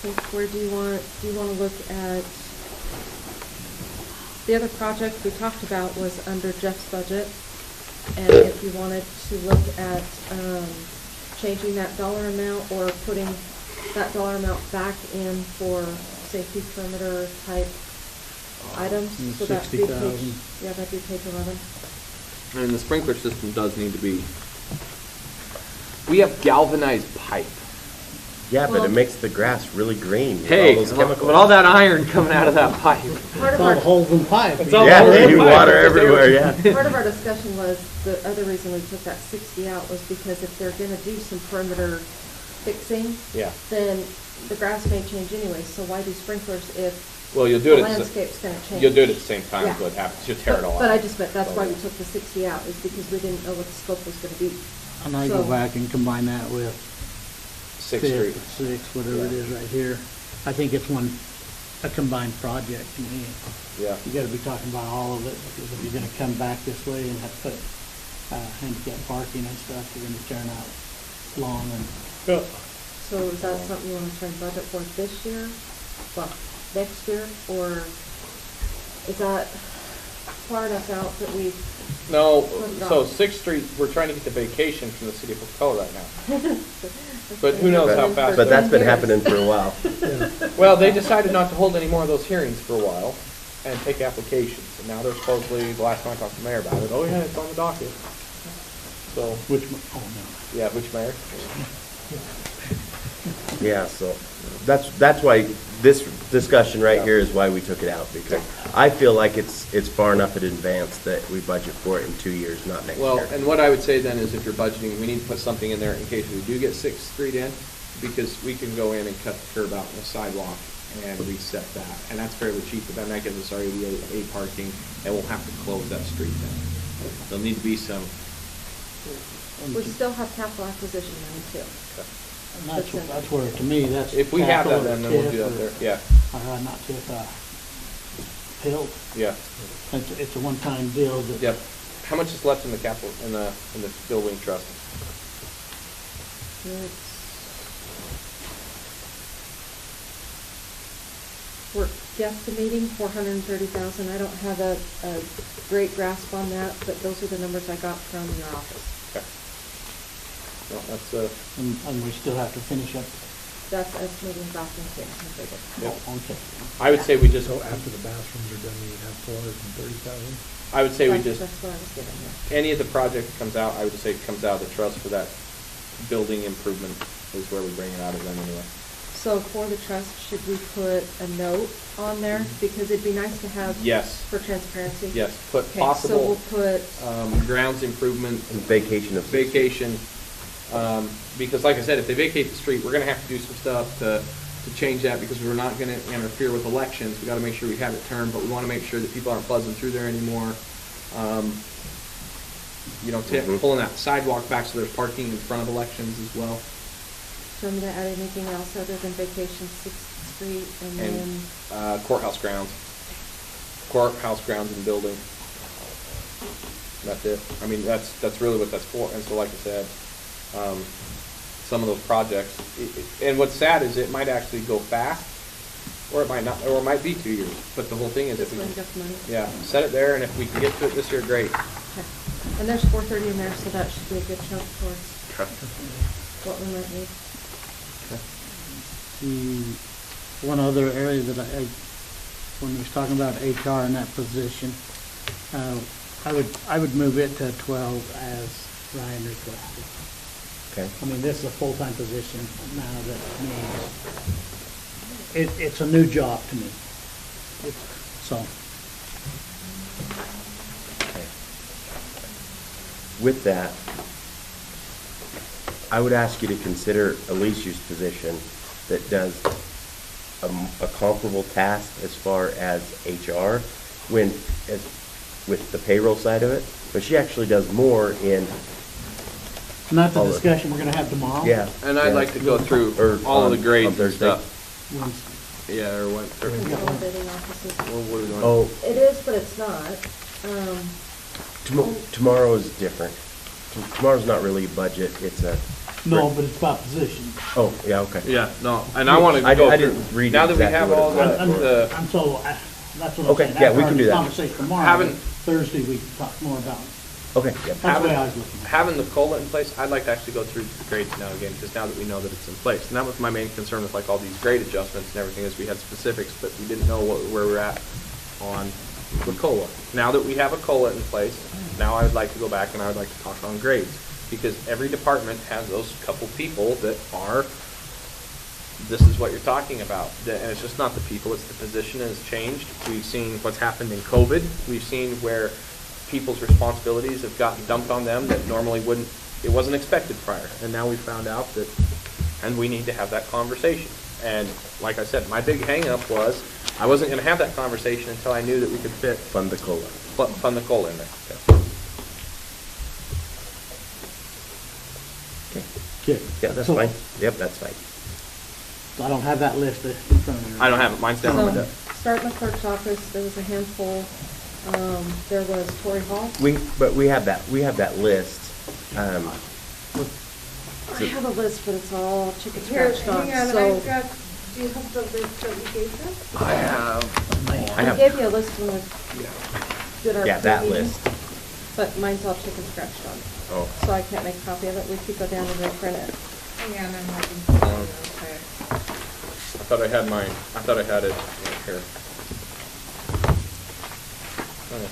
So where do you want to look at? The other project we talked about was under Jeff's budget. And if you wanted to look at, changing that dollar amount or putting that dollar amount back in for safety perimeter type items. So that'd be page, 60,000. yeah, that'd be page 11. And the sprinkler system does need to be, we have galvanized pipe. Yeah, but Well- it makes the grass really green with Hey, all those chemicals. but all that iron coming out of that pipe. Part It's of all our, holes in pipe. It's all Yeah, holes in you pipe. water everywhere, yeah. part of our discussion was, the other reason we took that 60 out was because if they're gonna do some perimeter fixing, Yeah, then the grass may change anyway, so why do sprinklers if well, you'll the do it at the, landscape's gonna change? you'll do it at the same time, Yeah. is what happens, you'll tear it all out. But I just meant, that's why we took the 60 out, is because we didn't know what the scope was gonna be. And I go So- back and combine that with Sixth Street. Fifth, Sixth, whatever it is right here. I think it's a combined project to me. Yeah. You gotta be talking about all of it, because if you're gonna come back this way and have to put, handicap parking and stuff, you're gonna be tearing out lawn and, So is that something you wanna try and budget for this year, well, next year, or is that far enough out that we? No, Put it so off. Sixth Street, we're trying to get the vacation from the city of Coca-Cola right now. But who knows how fast But that's been 10 years. happening for a while. Well, they decided not to hold any more of those hearings for a while and take applications. And now they're supposedly, the last time I talked to the mayor about it, oh yeah, it's on the docket. So, which, oh no. yeah, which mayor? Yeah, so that's why this discussion right here is why we took it out, because I feel like it's far enough in advance that we budget for it in 2 years, not next Well, year. and what I would say then is if you're budgeting, we need to put something in there in case we do get Sixth Street in, because we can go in and cut the curb out in the sidewalk and reset that. And that's fairly cheap, but then that gives us our ADA parking, and we'll have to close that street down. There'll need to be some We still have capital acquisition money too. And that's where, to me, that's. If we have that, capital then we'll do TIF that there, or- yeah, not TIF, PIL. yeah, It's a one-time deal that. yep. How much is left in the capital, in the building trust? We're guesstimating 430,000. I don't have a great grasp on that, but those are the numbers I got from your office. Okay. Well, that's, And we still have to finish up. That's estimating bathroom fixing. Yep. Oh, okay. I would say we just, So after the bathrooms are done, you'd have 430,000? I would say we That's just, what I was getting at. any of the project that comes out, I would say it comes out of the trust for that building improvement is where we bring it out of them anyway. So for the trust, should we put a note on there? Because it'd be nice to have. Yes. For transparency. Yes, put Okay, possible, so we'll put, grounds improvement, And vacation of. vacation, because like I said, if they vacate the street, we're gonna have to do some stuff to change that, because we're not gonna interfere with elections. We gotta make sure we have it turned, but we wanna make sure that people aren't buzzing through there anymore. You know, pulling that sidewalk back so there's parking in front of elections as well. do you want me to add anything else other than vacation 6th Street and then? And courthouse grounds. Courthouse grounds and building. That's it. I mean, that's really what that's for. And so like I said, some of those projects, and what's sad is it might actually go fast, or it might not, or it might be 2 years. But the whole thing is, Just if we, lined up money? yeah, set it there, and if we can get to it this year, great. Okay. And there's 430 in there, so that should be a good chunk towards what we might need. The one other area that when we was talking about HR in that position, I would move it to 12 as Ryan requested. Okay. I mean, this is a full-time position now that means, it's a new job to me. So, Okay. With that, I would ask you to consider Alicia's position that does a comparable task as far as HR with the payroll side of it, but she actually does more in. not the All the- discussion we're gonna have tomorrow. Yeah. And I'd yeah. like to go through Or all of the on grades and Thursday. stuff. Wednesday. Yeah, or what? Or, Consolidating offices. what are we doing? Oh, It is, but it's not. tomorrow is different. Tomorrow's not really a budget, it's a. No, but it's about position. Oh, yeah, okay. Yeah, no, and I want to I go I through, didn't read now that we exactly have what it all was. the, I'm so, that's what I'm Okay, saying. yeah, we After can do our that. Conversation tomorrow, Having- Thursday, we can talk more about it. Okay, yeah. That's the way I was looking at it. having the COLA in place, I'd like to actually go through the grades now again, because now that we know that it's in place. And that was my main concern with like all these grade adjustments and everything, is we had specifics, but we didn't know where we're at on the COLA. Now that we have a COLA in place, now I would like to go back and I would like to talk on grades. Because every department has those couple people that are, this is what you're talking about. And it's just not the people, it's the position has changed. We've seen what's happened in COVID. We've seen where people's responsibilities have gotten dumped on them that normally wouldn't, it wasn't expected prior. And now we found out that, and we need to have that conversation. And like I said, my big hang-up was, I wasn't gonna have that conversation until I knew that we could Fund the COLA. fund the COLA in there. Okay. Yeah, that's So, fine. Yep, that's fine. I don't have that list in front of me. I don't have it, mine's down on my So, desk. starting with clerk's office, there was a handful. There was Torrey Hall. But we have that list. I have a list, but it's all chicken Here, scratched on, hang on, so. I've got, do you have the list that we gave them? I have. I I have- gave you a list when we did our Yeah, that pre-meeting, list. but mine's all chicken scratched on. Oh. So I can't make a copy of it. We could go down and reprint it. Hang on, I'm looking for it, okay. I thought I had mine, I thought I had it right here. Oh.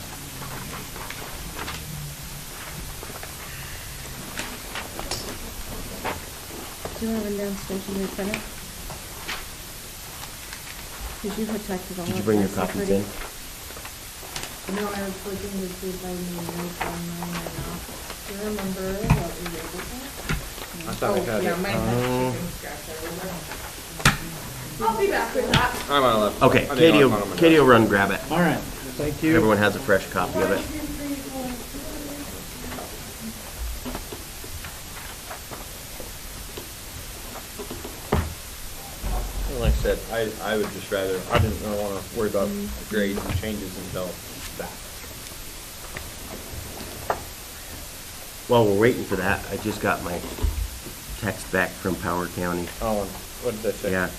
Do you want to run downstairs and reprint it? Because you had typed it all up. Did you bring your nice and copies pretty. in? No, I was looking to see if I made notes on mine or not. Do you remember what we did with that? I thought I had Oh, yeah, it. mine has chicken scratch everywhere. I'll be back with that. I'm on 11. Okay, I think Katie I'm will, on my Katie desk. will run grab it. All right, thank you. Everyone has a fresh copy of it. Well, like I said, I would just rather, I didn't wanna worry about grades and changes until that. While we're waiting for that, I just got my text back from Power County. Oh, and what did they say? Yeah,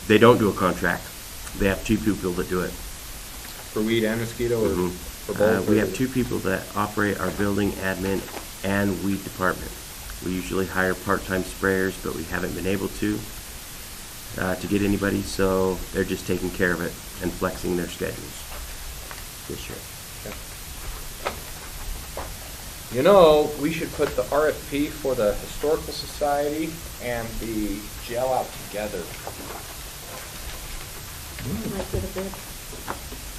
they don't do a contract. They have 2 people that do it. For weed and mosquito, or Mhm. for both? We or- have 2 people that operate our building, admin, and weed department. We usually hire part-time sprayers, but we haven't been able to get anybody, so they're just taking care of it and flexing their schedules this year. Okay. You know, we should put the RFP for the Historical Society and the jail out together. Might get a bid.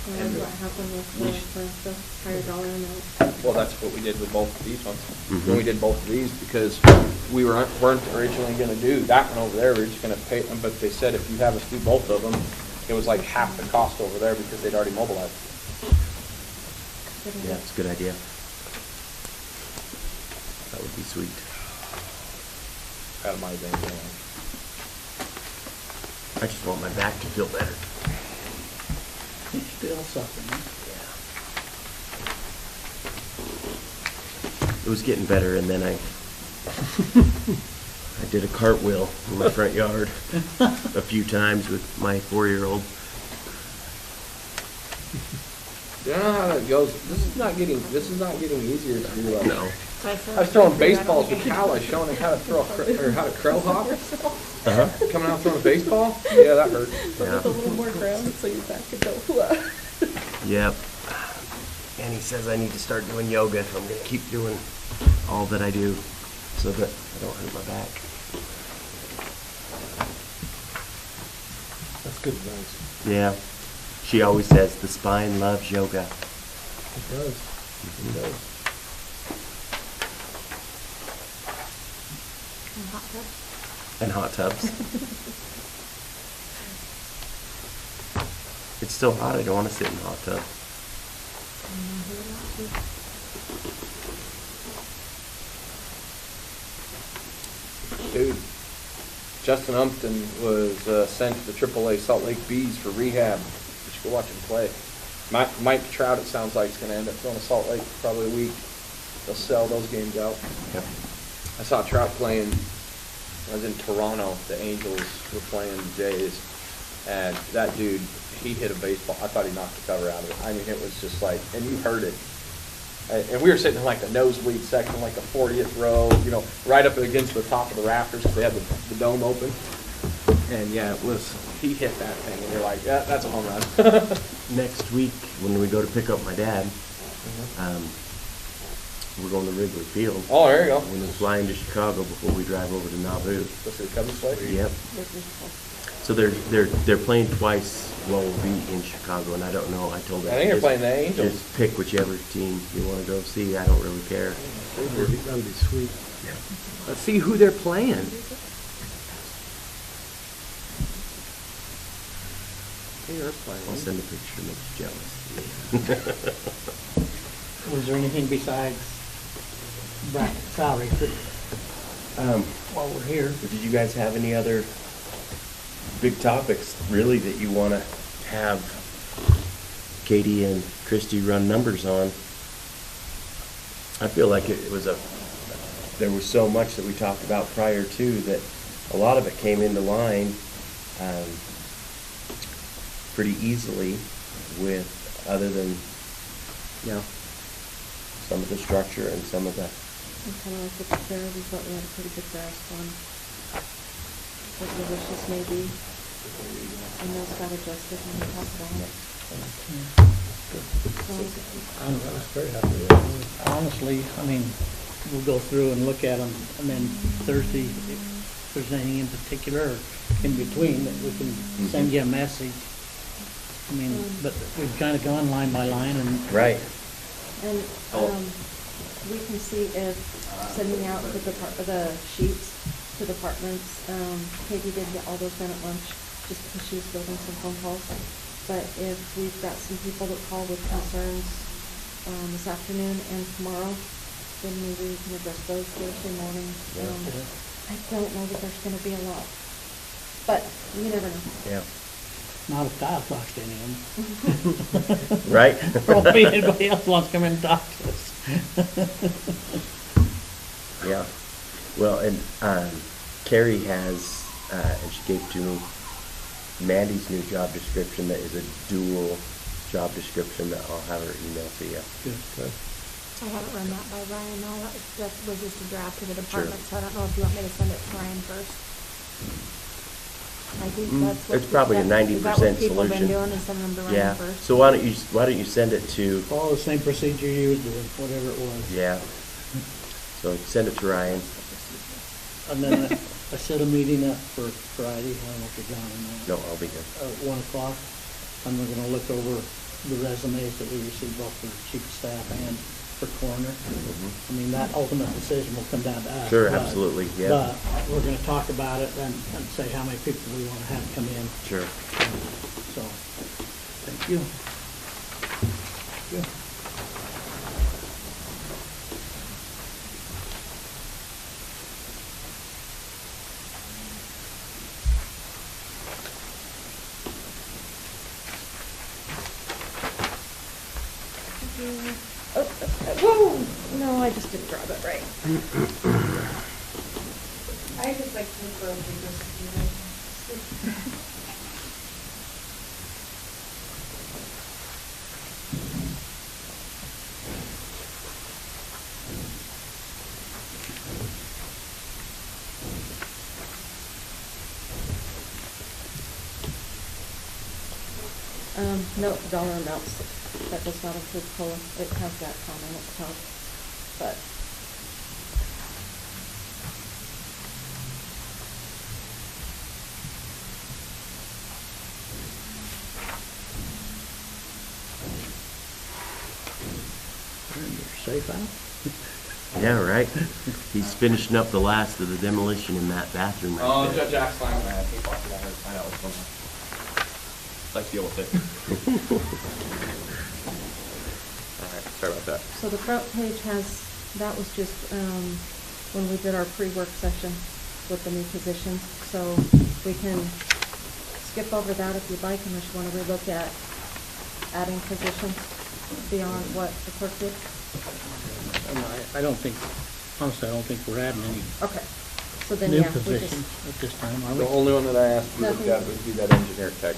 Remember what happened We with the higher dollar amount? Well, that's what we did with both of these ones. Mhm. When we did both of these, because we weren't originally gonna do that one over there, we were just gonna pay them, but they said if you have us do both of them, it was like half the cost over there because they'd already mobilized. Good Yeah, idea. it's a good idea. That would be sweet. Out of my bank account. I just want my back to feel better. It's still suffering. It was getting better, and then I did a cartwheel in my front yard a few times with my 4-year-old. Do you know how that goes? This is not getting easier to do. No. I was throwing baseballs with Cal. I was showing him how to throw or how to crow hop. Uh-huh. Coming out throwing a baseball. Yeah, that hurt. Yeah. With a little more ground so your back could go. Yep. And he says I need to start doing yoga, so I'm gonna keep doing all that I do so that I don't hurt my back. That's good advice. Yeah. She always says the spine loves yoga. It does. It does. And hot tub. And hot tubs. It's still hot. I don't want to sit in the hot tub. Dude, Justin Umpton was sent to the AAA Salt Lake Bees for rehab. You should go watch him play. Mike Trout, it sounds like, is going to end up going to Salt Lake for probably a week. They'll sell those games out. Yep. I saw Trout playing. I was in Toronto. The Angels were playing the Jays, and that dude, he hit a baseball. I thought he knocked the cover out of it. I mean, it was just like, and you heard it. And we were sitting in like the nosebleed section, like the 40th row, you know, right up against the top of the rafters because they had the dome open. And yeah, it was, he hit that thing, and you're like, yeah, that's a home run. Next week, when we go to pick up my dad, we're going to Wrigley Field. Oh, there you go. We're going to fly into Chicago before we drive over to Nauvoo. Go see the Cubs play? Yep. So they're playing twice while we'll be in Chicago, and I don't know. I told them. I think they're just- playing the Angels. Just pick whichever team you want to go see. I don't really care. That'd be sweet. Let's see who they're playing. They're playing. I'll send a picture. Makes you jealous. Was there anything besides bracket salaries that, while we're here? Did you guys have any other big topics, really, that you want to have Katie and Christy run numbers on? I feel like it was there was so much that we talked about prior to that a lot of it came into line pretty easily with, other than, you know, some of the structure and some of the, And kind of like with the charities, what we had a pretty good grasp on. What your wishes may be. And those got adjusted when we talked about it. I I was very happy with that. honestly, I mean, we'll go through and look at them, and then Thursday, if there's anything in particular or in between, that we can send you a message. I mean, but we've kind of gone line by line, and right. And, we can see if sending out the sheets to departments, Katie did get all those done at lunch, just because she was building some phone calls. But if we've got some people that call with concerns, this afternoon and tomorrow, then maybe we can address those Thursday morning. I don't know that there's gonna be a lot But you never know. Yeah. Not if Kyle talks to any of them. Right? Or if anybody else wants to come in and talk to us. Yeah. Well, and Carrie has, and she gave to me, Mandy's new job description that is a dual job description that I'll have her email to you. Good. I haven't run that by Ryan, no, that was just a draft of the Sure. department, so I don't know if you want me to send it to Ryan first. I think that's what. It's probably a 90% Is that what people solution. been doing, is sending them to Ryan Yeah. first? So why don't you send it to, Follow the same procedure you was doing, whatever it was. yeah. So send it to Ryan. And then I set a meeting up for Friday, I don't know if you're gone or not. No, I'll be here. At 1:00, and we're gonna look over the resumes that we received both for chief of staff and for coroner. I mean, that ultimate decision will come down to us. Sure, but- absolutely, yeah. But we're gonna talk about it and say how many people we wanna have come in, Sure. so, thank you. Thank you. Whoa! No, I just didn't grab it right. I just like to throw No, dollar amounts, that does not include COLA, it has that comment at the top, but. You're safe out? Yeah, right. He's finishing up the last of the demolition in that bathroom right Oh, there. Judge Jack's fine, man. He walked it out. I know what's going on. Let's deal with it. All right, sorry about that. So the front page has, that was just, when we did our pre-work session with the new positions. So we can skip over that if you'd like, unless you want to relook at adding positions beyond what the clerk did. I don't think, honestly, I don't think we're adding any Okay, so then, new yeah, we positions just. at this time, are we? The only one that I asked you to look Nothing. at would be that engineer tech.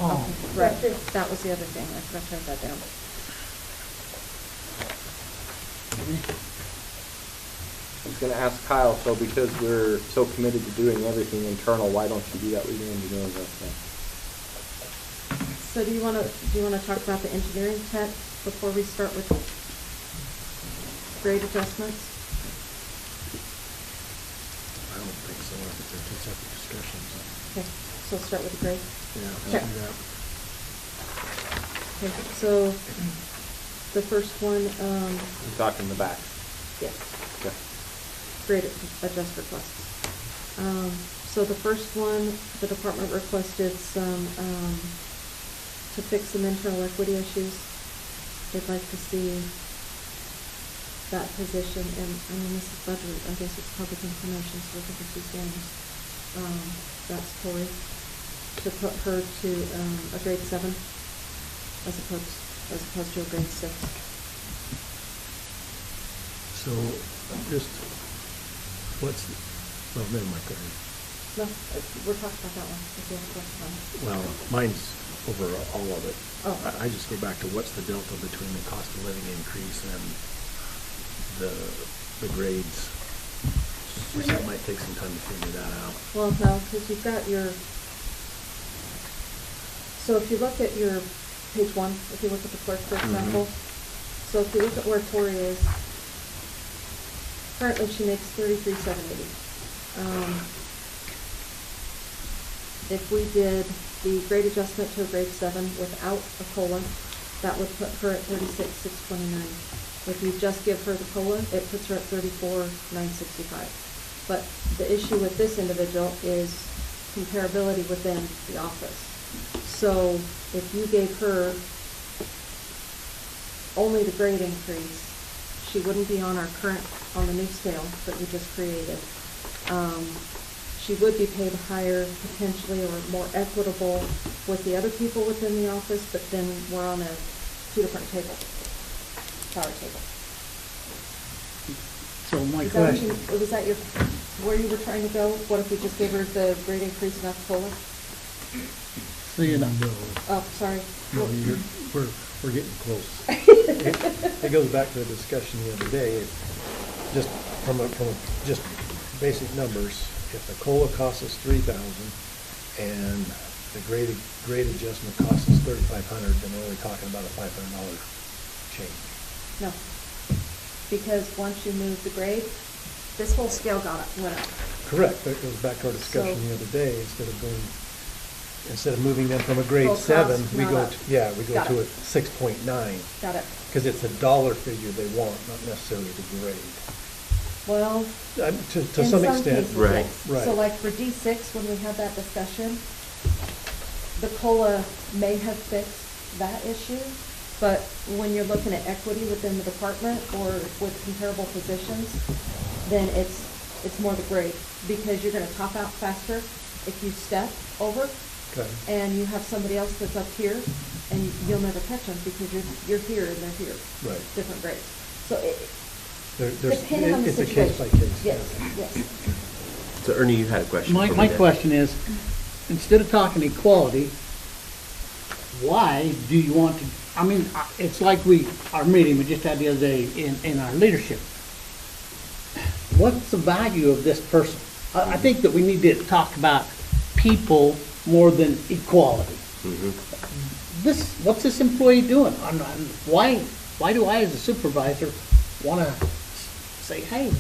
Oh, Right, that was the other thing, I forgot to write that down. I was gonna ask Kyle, so because we're so committed to doing everything internal, why don't you do that with your engineering resume? So do you wanna talk about the engineering tech before we start with grade adjustments? I don't think so. I think they're two separate discussions. Okay, so let's start with the grade. Yeah, Okay. let's do that. Okay, so the first one, I'm talking the back. yeah, Okay. grade adjust requests. So the first one, the department requested some, to fix some internal equity issues. They'd like to see that position, and, I mean, this is budget, I guess it's public information, so look at these names. That's Tori, to put her to, a grade 7 as opposed to a grade 6. So, just, what's, well, never mind, go ahead. No, we're talking about that one, if you have a question on it. Well, mine's over all of it. Oh. I just go back to what's the delta between the cost of living increase and the grades? Which that might take some time to figure that out. Well, no, because you've got your, so if you look at your page 1, if you look at the clerk, for example, so if you look at where Tori is, currently she makes $33,780. If we did the grade adjustment to a grade 7 without a COLA, that would put her at $36,629. If you just give her the COLA, it puts her at $34,965. But the issue with this individual is comparability within the office. So if you gave her only the grade increase, she wouldn't be on our current, on the new scale that we just created. she would be paid higher potentially or more equitable with the other people within the office, but then we're on two different tables, salary table. So my Is that what question, was that where you were trying to go? What if we just gave her the grade increase and that's COLA? so you know, No, Oh, sorry. no, we're getting close. It goes back to the discussion the other day, just from just basic numbers. If the COLA costs us $3,000 and the grade adjustment costs us $3,500, then we're only talking about a $500 change. No, because once you move the grade, this whole scale went up. Correct, that goes back to our discussion So- the other day, instead of moving them from a grade Full 7, cost, we not go up. to, we go Got to a it. 6.9, Got it. because it's a dollar figure they want, not necessarily the grade. Well, To in some extent, cases, Right. yes. Right. So like for D6, when we had that discussion, the COLA may have fixed that issue, but when you're looking at equity within the department or with comparable positions, then it's more the grade, because you're gonna top out faster if you step over okay, and you have somebody else that's up here, and you'll never catch them because you're here and they're here, right. different grades. So Depending depending on the It's a situation. case by case. Yes, yes. So Ernie, you had a question. for me my there. question is, instead of talking equality, why do you want to, I mean, it's like our meeting we just had the other day in our leadership. What's the value of this person? I think that we need to talk about people more than equality. What's this employee doing? Why do I as a supervisor want to say, hey,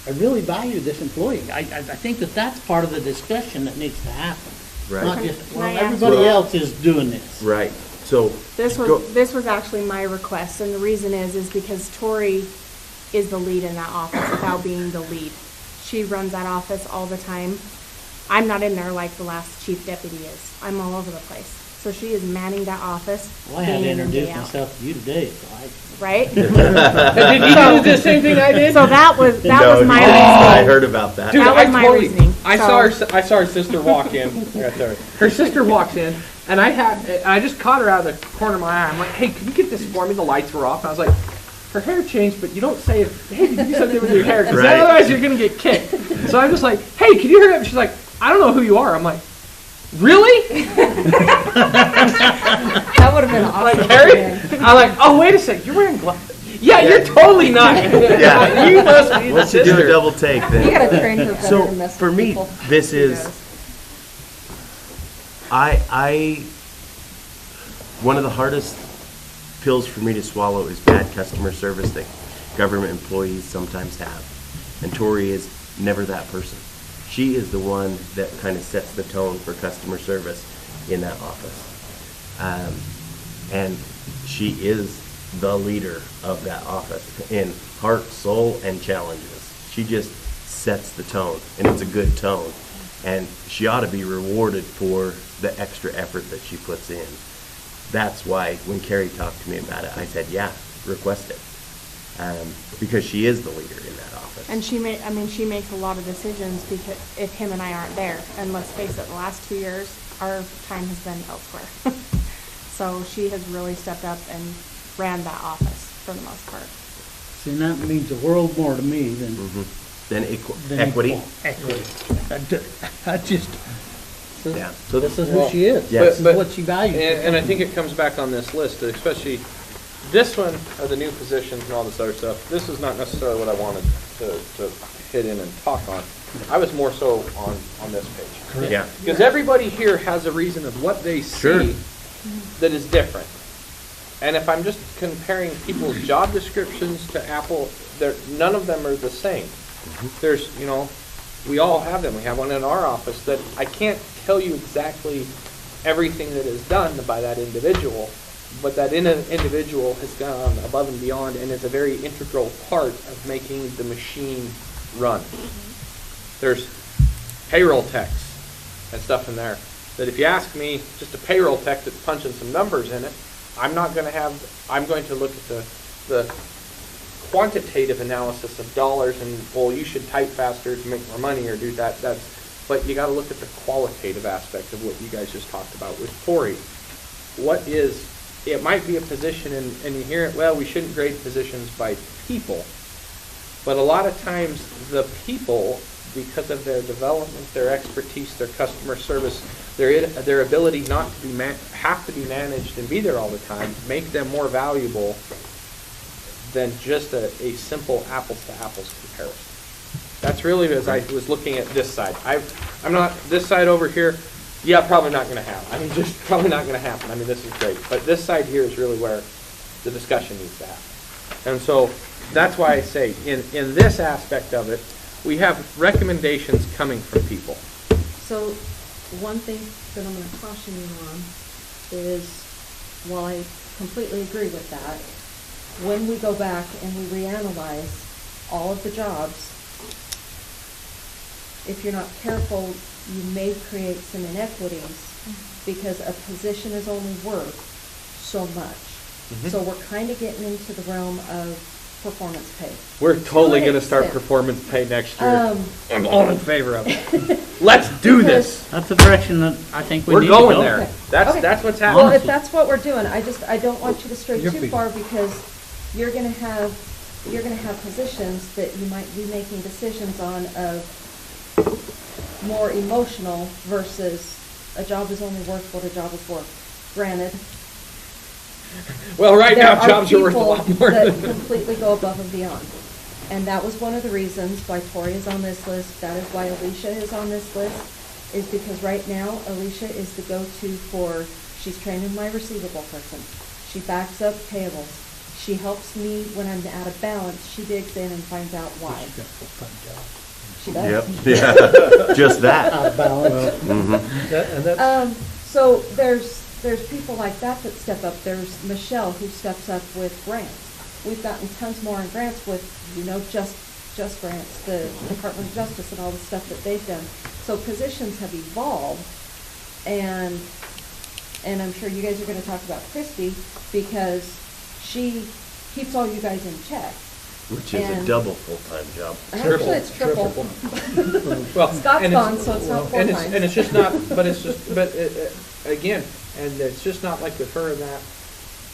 I really value this employee? I think that that's part of the discussion that needs to happen. Right. Not just, Can well, I ask everybody you- else is doing this. Right, so. This go- was actually my request, and the reason is because Tori is the lead in that office without being the lead. She runs that office all the time. I'm not in there like the last chief deputy is. I'm all over the place. So she is manning that office. Well, I had to day in and introduce day out. myself to you today, so Right? Did you do the same thing I did? So that was No, my I reasoning. heard about that. Dude, That was I my totally, reasoning. I So- saw her sister walk in. Her sister walks in, and I just caught her out of the corner of my eye. I'm like, hey, can you get this for me? The lights were off. And I was like, her hair changed, but you don't say, hey, did you do something with your hair? Because Right. otherwise you're going to get kicked. So I'm just like, hey, can you hear that? She's like, I don't know who you are. I'm like, really? That would have been awesome. Like, Harry? I'm like, oh, wait a sec, you're wearing glasses. Yeah, you're totally not. Yeah. You must be the Once you do a sister. double take, You then. gotta train her better So to mess for with me, people. this She is, does. one of the hardest pills for me to swallow is bad customer service that government employees sometimes have. And Tori is never that person. She is the one that kind of sets the tone for customer service in that office. And she is the leader of that office in heart, soul, and challenges. She just sets the tone, and it's a good tone. And she ought to be rewarded for the extra effort that she puts in. That's why when Carrie talked to me about it, I said, yeah, request it. Because she is the leader in that office. And she makes a lot of decisions because if him and I aren't there. And let's face it, the last 2 years, our time has been elsewhere. So she has really stepped up and ran that office for the most part. See, and that means the world more to me than. Then than equity. Equity. I just, Yeah. so this is who she is. Yeah. This is But- what she values. And I think it comes back on this list, especially this one are the new positions and all this other stuff. This is not necessarily what I wanted to hit in and talk on. I was more so on this page. Yeah. Because everybody here has a reason of what they Sure. see that is different. And if I'm just comparing people's job descriptions to Apple, none of them are the same. There's, we all have them. We have one in our office that I can't tell you exactly everything that is done by that individual, but that individual has gone above and beyond and is a very integral part of making the machine run. There's payroll techs and stuff in there that if you ask me, just a payroll tech that's punching some numbers in it, I'm going to look at the quantitative analysis of dollars and, well, you should type faster to make more money or do that. but you gotta look at the qualitative aspect of what you guys just talked about with Tori. What is, it might be a position, and you hear it, well, we shouldn't grade positions by people. But a lot of times, the people, because of their development, their expertise, their customer service, their ability not to be have to be managed and be there all the time, make them more valuable than just a simple apples to apples comparison. That's really, as I was looking at this side. I'm not, this side over here, yeah, probably not going to happen. I mean, just probably not going to happen. I mean, this is great. But this side here is really where the discussion needs to happen. And so that's why I say, in this aspect of it, we have recommendations coming from people. So, one thing that I'm going to caution you on is, while I completely agree with that, when we go back and we reanalyze all of the jobs, if you're not careful, you may create some inequities because a position is only worth so much. Mhm. So we're kind of getting into the realm of performance pay. We're totally To an going to start extent. performance pay next year. I'm all in favor of it. Let's Let's do this. That's the direction that I think we We're need to go. going there. Okay. That's Okay. that's what's Well, happening. if that's what we're doing, I don't want you to stray You're too feeding. far because you're gonna have positions that you might be making decisions on of more emotional versus a job is only worth what a job is worth. Granted, Well, right now, there jobs are worth a lot people more that than completely go above and beyond. And that was one of the reasons why Tori is on this list. That is why Alicia is on this list, is because right now, Alicia is the go-to for, she's training my receivable person. She backs up payables. She helps me when I'm out of balance. She digs in and finds out why. She does. Yep, yeah, just that. Out of balance. And that's, So there's people like that step up. There's Michelle who steps up with grants. We've gotten tons more in grants with, just grants, the Department of Justice and all the stuff that they've done. So positions have evolved, and I'm sure you guys are gonna talk about Christy, because she keeps all you guys in check. Which is a And- double full-time job. Actually, it's triple. well. Scott's and gone, so it's not and full-time. and it's just not. But it's just. But again, and it's just not like with her and that.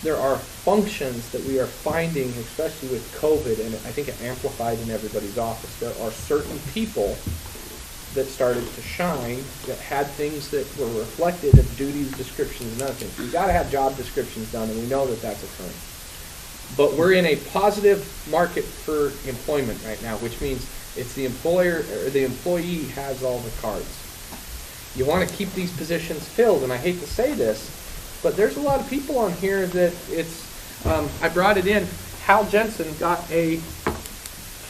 There are functions that we are finding, especially with COVID, and I think it amplified in everybody's office. There are certain people that started to shine that had things that were reflected of duties, descriptions, and other things. We've got to have job descriptions done, and we know that that's occurring. But we're in a positive market for employment right now, which means it's the employer or the employee has all the cards. You want to keep these positions filled, and I hate to say this, but there's a lot of people on here that it's, I brought it in, Hal Jensen got a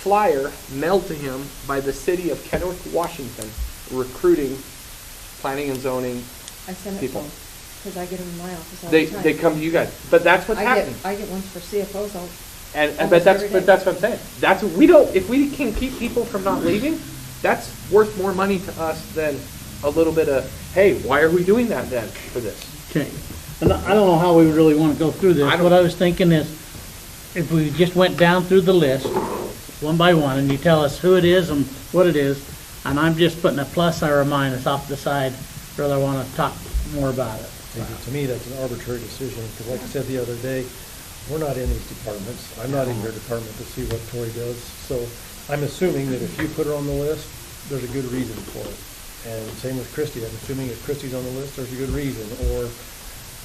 flyer mailed to him by the city of Kennewick, Washington, recruiting planning and zoning. I send it to people. them, because I get them in my office all the time. They come to you guys, but that's what's happening. I get ones for CFOs all. And almost but that's every day. what I'm saying. That's we don't, if we can keep people from not leaving, that's worth more money to us than a little bit of, hey, why are we doing that then for this? Okay. And I don't know how we really want to go through this. I don't- What I was thinking is, if we just went down through the list, one by one, and you tell us who it is and what it is, and I'm just putting a plus or a minus off the side, whether I want to talk more about it. to me, that's an arbitrary decision, because like I said the other day, we're not in these departments. I'm not in your department to see what Tori does. So I'm assuming that if you put her on the list, there's a good reason for it. And same with Christie. I'm assuming if Christie's on the list, there's a good reason. Or,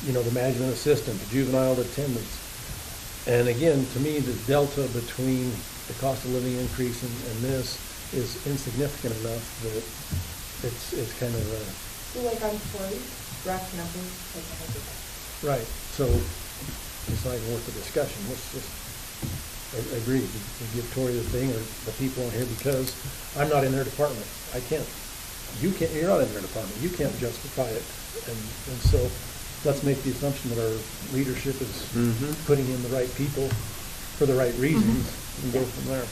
the management assistant, the juvenile attendants. And again, to me, the delta between the cost of living increase and this is insignificant enough that it's kind of a, Like on Tori, draft numbers, take a hundred. right. So it's not even worth the discussion. Let's just agree. We give Tori the thing or the people on here because I'm not in their department. I can't. You're not in their department. You can't justify it. And so let's make the assumption that our leadership is putting in the right people for the right reasons and go from there.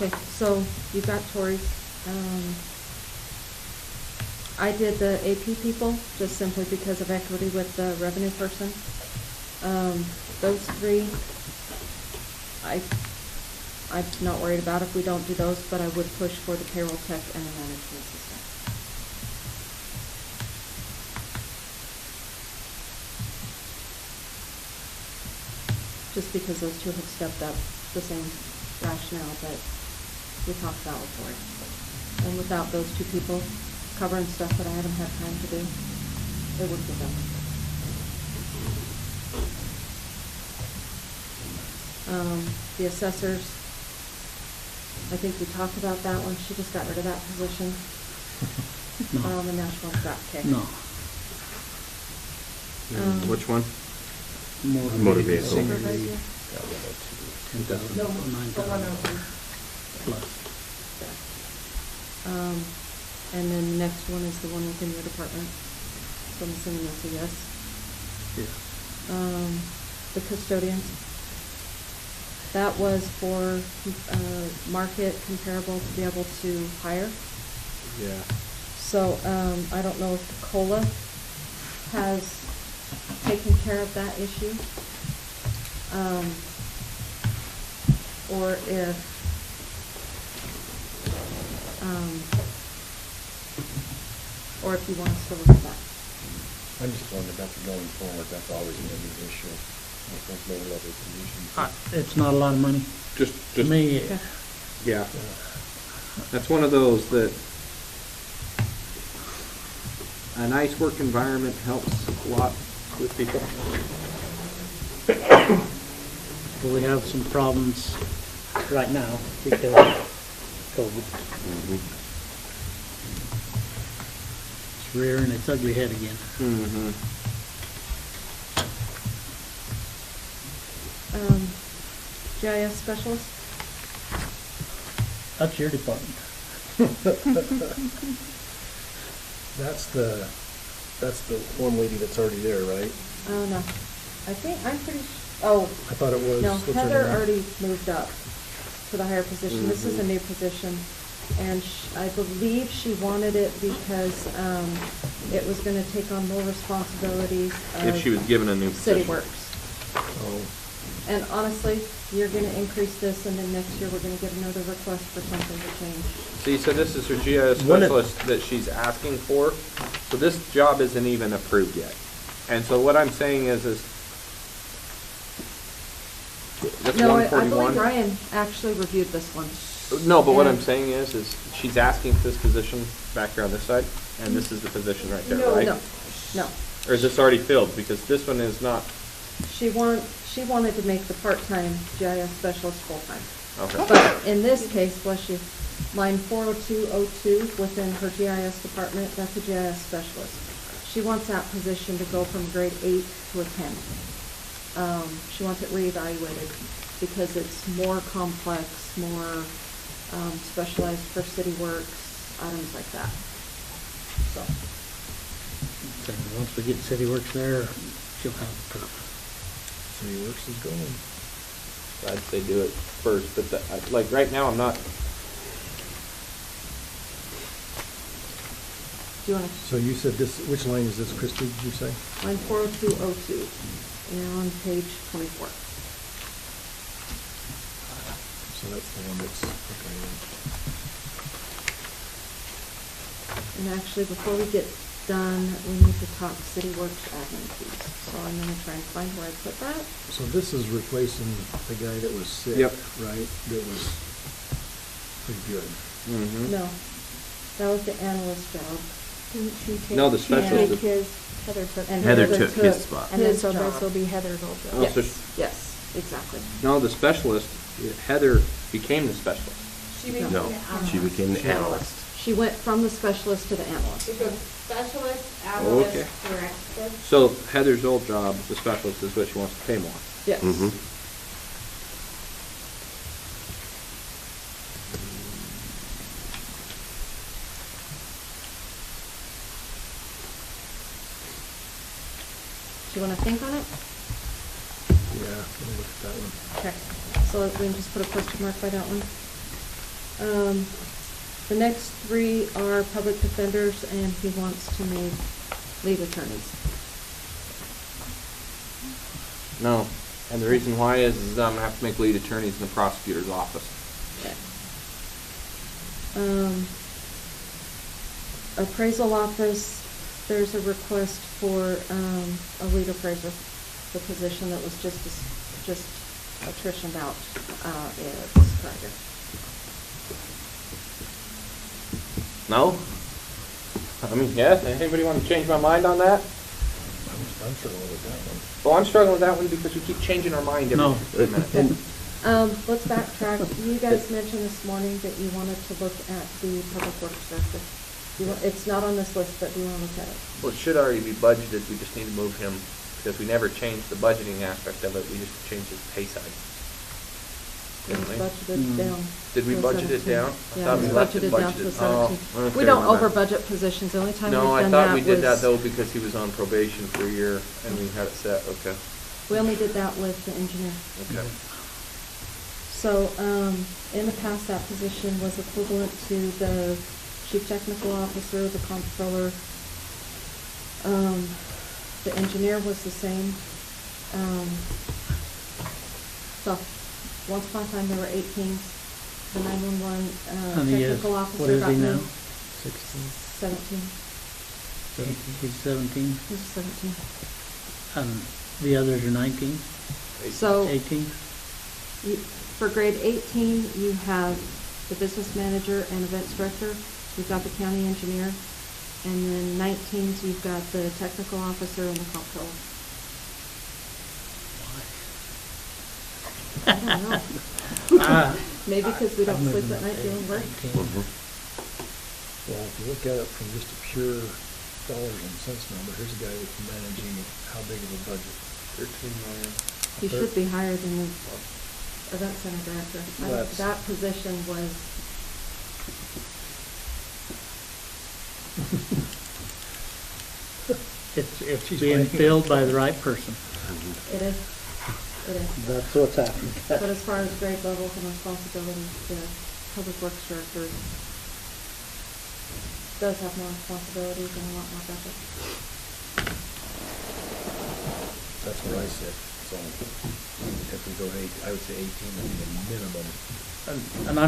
Okay, so you've got Tori's. I did the AP people just simply because of equity with the revenue person. Those three, I'm not worried about if we don't do those, but I would push for the payroll tech and the management assistant. Just because those two have stepped up the same rationale that we talked about before. And without those two people covering stuff that I haven't had time to do, it wouldn't get done. The assessors, I think we talked about that one. She just got rid of that position. No. And now she wants that kicked. No. Which one? Motor vehicle. Supervisor? No, the 102. Plus. And then the next one is the one within your department. So I'm assuming that's a yes. Yeah. The custodians. That was for, market comparable to be able to hire. Yeah. So, I don't know if the COLA has taken care of that issue. Or if, you want us to look at that. I'm just wondering about the going forward, that's always gonna be an issue with those lower level positions. It's not a lot of money. To Just, me, Okay. yeah. That's one of those that a nice work environment helps a lot with people. we have some problems right now because of COVID. It's rearing its ugly head again. Mm-hmm. GIS specialist? That's your department. That's the one lady that's already there, right? Oh, no. I'm pretty, oh, I thought it was. no, what's her Heather name? already moved up to the higher position. This is a new position. And I believe she wanted it because, it was gonna take on more responsibilities If she was given a new City position. Works. Oh, And honestly, you're gonna increase this, and then next year, we're gonna get another request for something to change. See, so this is her GIS When it- specialist that she's asking for. So this job isn't even approved yet. And so what I'm saying is that's No, I 141. believe Ryan actually reviewed this one. No, but what And- I'm saying is she's asking for this position back here on this side, and this is the position right there, No, right? No. Or is this already filled? Because this one is not. She wanted to make the part-time GIS specialist full-time. Okay. But in this case, bless you, line 40202 within her GIS department, that's a GIS specialist. She wants that position to go from grade 8 to a 10. She wants it reevaluated because it's more complex, more specialized for City Works, items like that. So, So once we get City Works there, she'll have it covered. City Works is going. I'd say do it first, but like right now, I'm not. do you want So you said this, which line is this, Christie, did you say? to, line 40202, and on page 24. So that's the one that's, okay. And actually, before we get done, we need to talk City Works admin fees. So I'm gonna try and find where I put that. So this is replacing the guy that was sick, Yep. right? That was pretty good. Mm-hmm. No, that was the analyst job. Didn't she take? No, the she specialist took his, Heather took. And Heather took his spot. And then his so job. this will be Heather's old Oh, job. so Yes, exactly. No, the specialist, Heather became the specialist. She became No, the she became the analyst. She went from the specialist to the analyst. She goes specialist, Okay. analyst, director. So Heather's old job, the specialist, is what she wants to pay more. Yes. Mhm. Do you wanna think on it? Yeah, let me look at that one. Okay, so we can just put a question mark by that one. The next three are public defenders, and he wants to make lead attorneys. No, and the reason why is I'm gonna have to make lead attorneys in the prosecutor's office. Appraisal office, there's a request for, a lead appraiser. The position that was just attritioned out, is Carter. No? I mean, yes, anybody want to change my mind on that? I'm struggling with that one. Well, I'm struggling with that one because we keep changing our mind No. every minute. Let's backtrack. You guys mentioned this morning that you wanted to look at the public works director. It's not on this list, but do you want to look at it? Well, it should already be budgeted, we just need to move him, because we never changed the budgeting aspect of it, we just changed his pay side. It was Didn't we? budgeted down. Did we to budget it 17. down? I Yeah, thought it was we left it budgeted down to budgeted. 17. Oh, okay, We don't never mind. over budget positions. The only time we've No, I done thought that we did that was, though because he was on probation for a year and we had it set, okay. we only did that with the engineer. Okay. So, in the past, that position was equivalent to the chief technical officer, the comptroller. The engineer was the same. So, once upon a time, there were 18s. The 911, And he is, technical officer what is got he now? moved. 16, 17. he's 17, He's 17. and the others are 19, So, 18? for grade 18, you have the business manager and events director. You've got the county engineer. And then 19s, you've got the technical officer and the comptroller. I don't know. Maybe because we don't sleep at night doing work. Well, if you look at it from just a pure dollars and cents number, here's a guy that's managing how big of a budget? 13 million. He should be higher than the event center director. That position was, It's She's being playing. filled by the right person. it is, it is. That's what's happening. But as far as grade levels and responsibilities, the public works director does have more responsibilities and a lot more budget. That's what I said. So if we go 8, I would say 18 would be a minimum. And I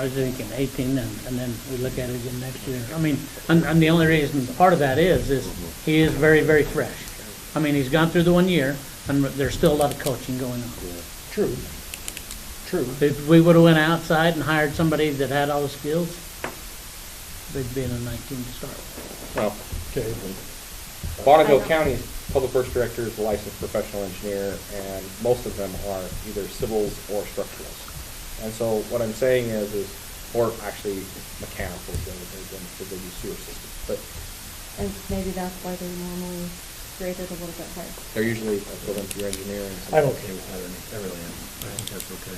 was thinking 18, and then we look at it again next year. I mean, and the only reason, part of that is he is very, very fresh. I mean, he's gone through the 1 year, and there's still a lot of coaching going on. True. True. If we would've went outside and hired somebody that had all the skills, they'd be in a 19 to start. Well, Okay. Bonneville County's public works director is a licensed professional engineer, and most of them are either civils or structurals. And so what I'm saying is, or actually mechanical, because they do sewer systems, but And maybe that's why they're normally graded a little bit higher. they're usually equivalent to your engineering. I'm okay with that, I really am. I think that's okay.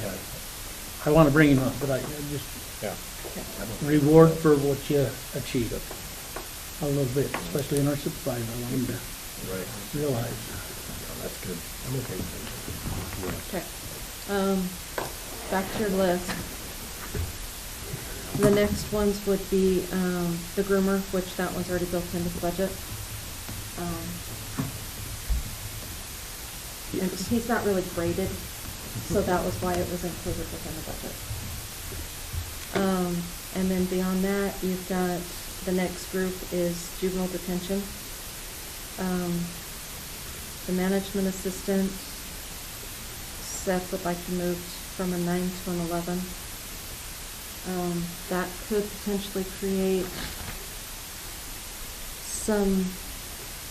18? I wanna bring him up, but I just Yeah. reward for what you achieve a little bit, especially in our supervisor. I want him to Right. realize. That's good. I'm okay with Okay. Back to your list. The next ones would be, the groomer, which that one's already built into the budget. And he's not really graded, so that was why it was included within the budget. And then beyond that, you've got, the next group is juvenile detention. The management assistant, Seth would like to move from a 9 to an 11. That could potentially create some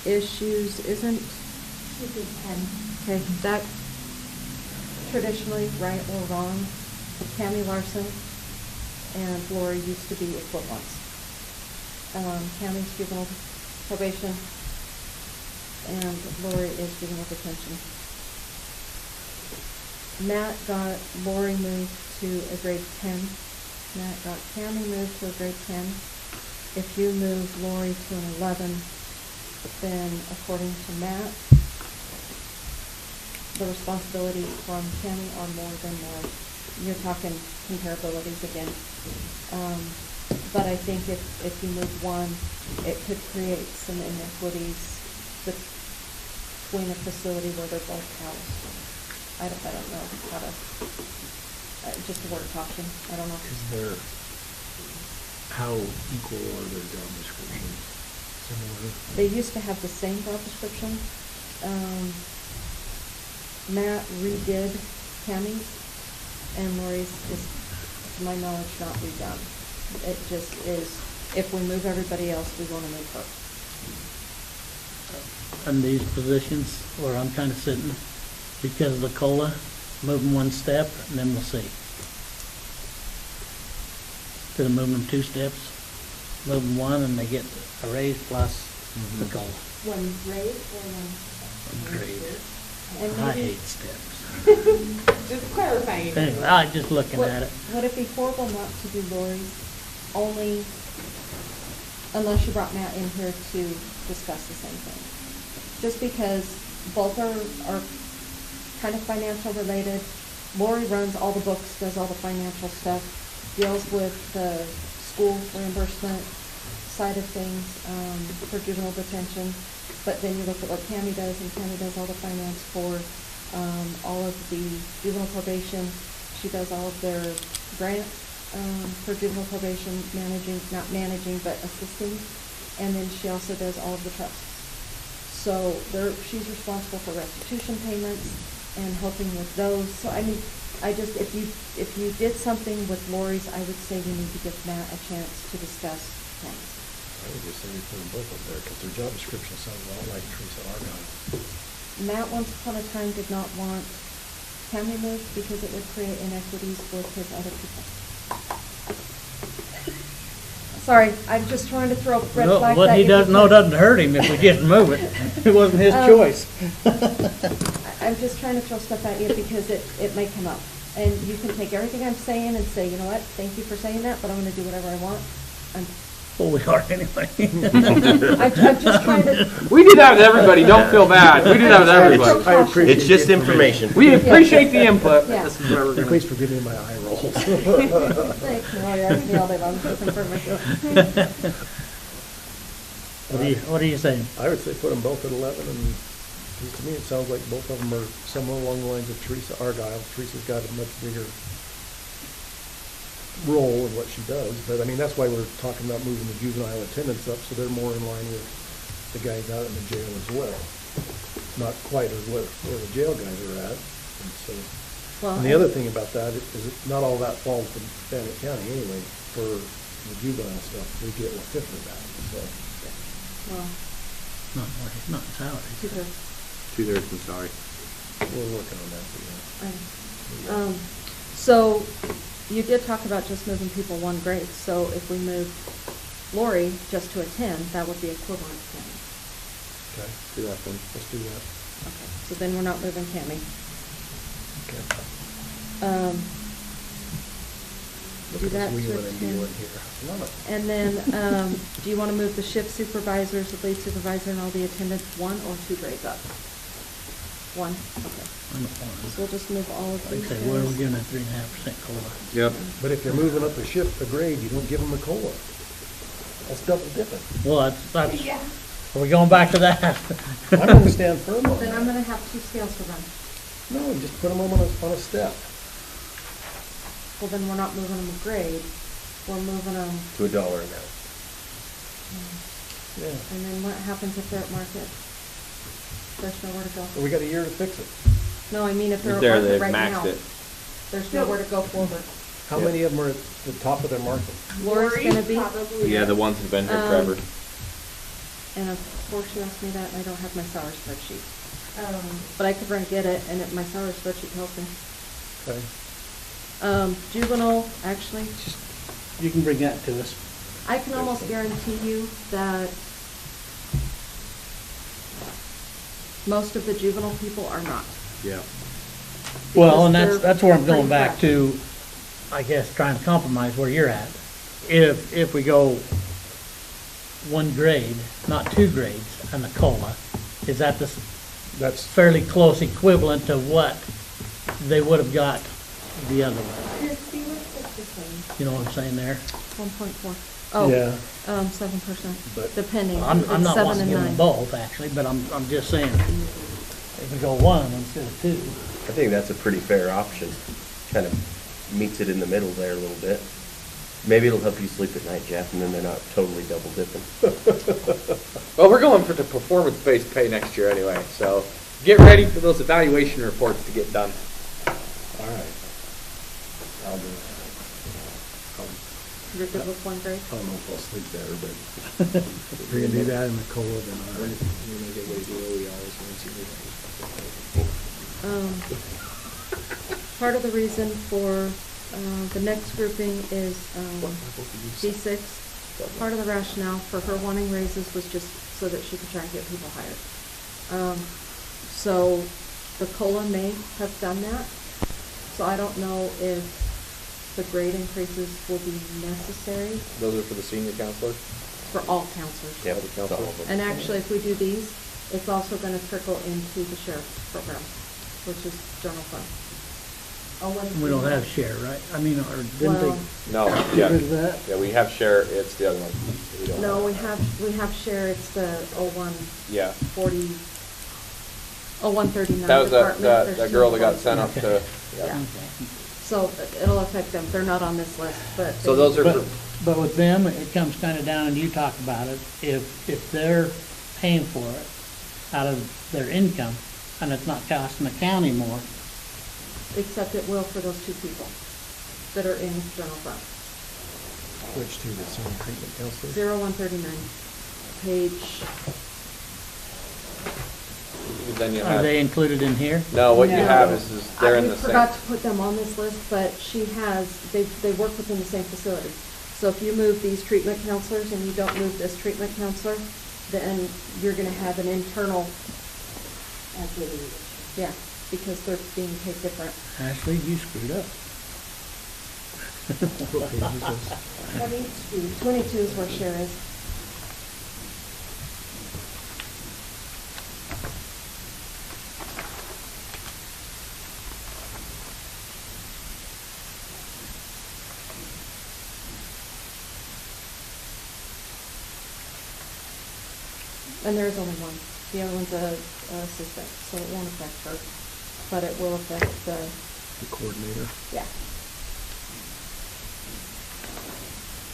issues, isn't? Should be 10. Okay, that traditionally, right or wrong, Tammy Larson and Lori used to be equivalents. Tammy's juvenile probation and Lori is juvenile detention. Matt got Lori moved to a grade 10. Matt got Tammy moved to a grade 10. If you move Lori to an 11, then according to Matt, the responsibilities from Tammy are more than Lori. You're talking comparabilities again. But I think if you move one, it could create some inequities between a facility where they're both housed. I don't know how to, just a word of caution, I don't know. Is there How equal are their job descriptions? Similar? They used to have the same job description. Matt redid Tammy's, and Lori's is, to my knowledge, not redone. It just is, if we move everybody else, we want to move her. And these positions where I'm kind of sitting, because of the COLA, move them one step, and then we'll see. Instead of moving them 2 steps, move them one, and they get a raise plus the COLA. One grade or one? Great. And I maybe, hate steps. Just clarifying. Anyway, I'm just looking at it. would it be horrible not to do Lori's only, unless you brought Matt in here to discuss the same thing? Just because both are kind of financial related. Lori runs all the books, does all the financial stuff, deals with the school reimbursement side of things for juvenile detention. But then you look at what Tammy does, and Tammy does all the finance for all of the juvenile probation. She does all of their grants for juvenile probation, not managing, but assisting. And then she also does all of the trusts. So she's responsible for restitution payments and helping with those. So I mean, if you did something with Lori's, I would say we need to give Matt a chance to discuss things. I would just say we put them both up there, because their job description sounds a lot like Teresa Argyle. Matt once upon a time did not want Tammy moved because it would create inequities with his other people. Sorry, I'm just trying to throw red No, flags what at he you doesn't know because- doesn't hurt him if we just move it. It wasn't his choice. I'm just trying to throw stuff at you because it may come up. And you can take everything I'm saying and say, you know what, thank you for saying that, but I'm gonna do whatever I want. Well, we are anyway. I'm just trying to, We do that with everybody, don't feel bad. We do that with everybody. I appreciate It's just the information. We appreciate the input. Yeah. This is where we're gonna. Please forgive me my eye rolls. thanks, no, you're asking me all day long, I'm just for myself. What are you saying? I would say put them both at 11, and to me, it sounds like both of them are somewhere along the lines of Teresa Argyle. Teresa's got a much bigger role in what she does, but I mean, that's why we're talking about moving the juvenile attendants up, so they're more in line with the guys out in the jail as well. Not quite as where the jail guys are at, and so. Well, And the other thing about that is that not all that falls to Bannock County anyway. For the juvenile stuff, we get a fifth of that, so. Well, Not salary. 2/3. 2/3, I'm sorry. We're working on that, but yeah. So you did talk about just moving people one grade, so if we move Lori just to a 10, that would be equivalent to Tammy. Okay, Do that then. let's do that. Okay, so then we're not moving Tammy. Okay. Look Do at that this to a wheeling and 10. dealing here. Love it. And then, do you want to move the shift supervisors, the lead supervisor, and all the attendants 1 or 2 grades up? 1, okay. I'm a So fan. we'll just move all of Like I these say, where are we guys. giving a 3.5% COLA? Yep. But if you're moving up a shift, a grade, you don't give them a COLA. That's double dipping. Well, that's, Yeah. are we going back to that? I'm gonna stand firm on Then I'm that. going to have 2 scales for them. No, you just put them on a step. Well, then we're not moving them a grade, we're moving them, To $1 amount. Yeah. and then what happens if they're at market? There's nowhere to go. Well, we got a year to fix it. No, I mean if they're at There, market they've right now. maxed it. There's nowhere to go forward. How many of them are at the top of their market? Lori's gonna be, Probably. Yeah, the ones that have been here forever. and of course you asked me that, and I don't have my salary spreadsheet. Um, But I could run and get it, and my salary spreadsheet tells me. Okay. Juvenile, actually, You can bring that to us. I can almost guarantee you that most of the juvenile people are not. Yeah. Well, and Because that's where I'm they're going back pretty to, I guess, trying to compromise where you're at. If we go 1 grade, not 2 grades, and the COLA, is that the That's, fairly close equivalent to what they would have got the other way? Christie, what's the same? You know what I'm saying there? 1.4. Oh, yeah, 7%, But- depending. I'm It's not 7 wanting to and give them 9. both, actually, but I'm just saying, if we go 1 instead of 2. I think that's a pretty fair option. Kind of meets it in the middle there a little bit. Maybe it'll help you sleep at night, Jeff, and then they're not totally double dipping. Well, we're going for the performance-based pay next year anyway, so get ready for those evaluation reports to get done. All right. I'll do it. You're good with 1 grade? I don't know if I'll sleep better, but if you're gonna do that in the cold, then all right. Part of the reason for the next grouping is D6. Part of the rationale for her wanting raises was just so that she could try and get people hired. So the COLA may have done that. So I don't know if the grade increases will be necessary Those are for the senior counselors? for all counselors. Yep, All the counselors. all of them. And actually, if we do these, it's also gonna trickle into the sheriff's program, which is general fund. We don't have share, right? I mean, or didn't Well, they No, get rid of yeah, that? yeah, we have share, it's the other one. We don't no, have- we have share, it's the Yeah. 0139 That was department. that There's girl that two got ones. sent up to, Yeah. yeah. So it'll affect them, they're not on this list, but. So those are But, for, but with them, it comes kinda down, and you talk about it, if they're paying for it out of their income, and it's not costing the county more, Except it will for those 2 people that are in general fund. Switch to the same treatment counselor. 0139, page, then you are have, they included in here? no, what you No. have is they're in we the same. forgot to put them on this list, but she has, they work within the same facility. So if you move these treatment counselors and you don't move this treatment counselor, then you're gonna have an internal, yeah, because they're being paid different. Ashley, you screwed up. What page is this? 22 is where share is. And there's only one. The other one's a assistant, so it won't affect her, but it will affect the, The coordinator. yeah.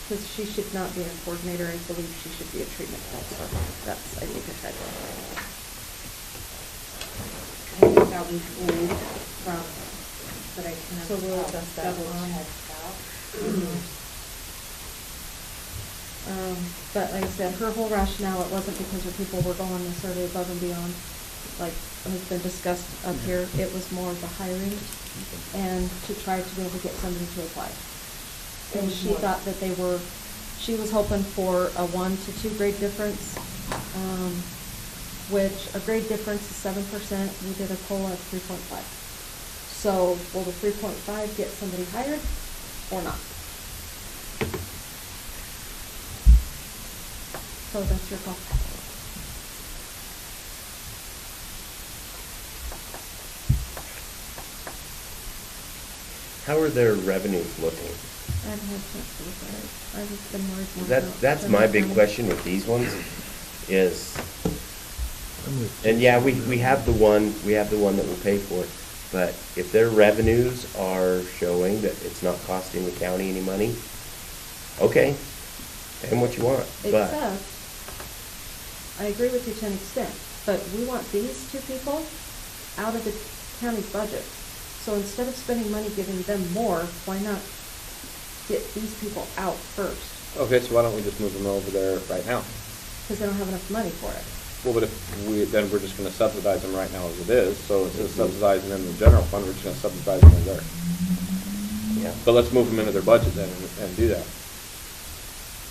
Because she should not be a coordinator, I believe she should be a treatment counselor. That's, I think, a typo. I think that was old from, but I kind of. So we'll adjust that double on. check that. But like I said, her whole rationale, it wasn't because her people were going necessarily above and beyond, like has been discussed up here. It was more of the hiring and to try to be able to get somebody to apply. And she thought that she was hoping for a 1 to 2 grade difference, which a grade difference is 7%. We did a COLA of 3.5. So will the 3.5 get somebody hired or not? So that's your call. How are their revenues looking? I haven't had a chance to look at it. I've just been worried more about. That's my big County. question with these ones, is, I'm with and yeah, we have the one that will pay for it, but if their revenues are showing that it's not costing the county any money, okay, pay them what you want, but. Except, I agree with you to an extent, but we want these 2 people out of the county's budget. So instead of spending money giving them more, why not get these people out first? Okay, so why don't we just move them over there right now? Because they don't have enough money for it. Well, but if then we're just gonna subsidize them right now as it is, so instead of subsidizing them in the general fund, we're just gonna subsidize them in there. Yeah. But let's move them into their budget then and do that.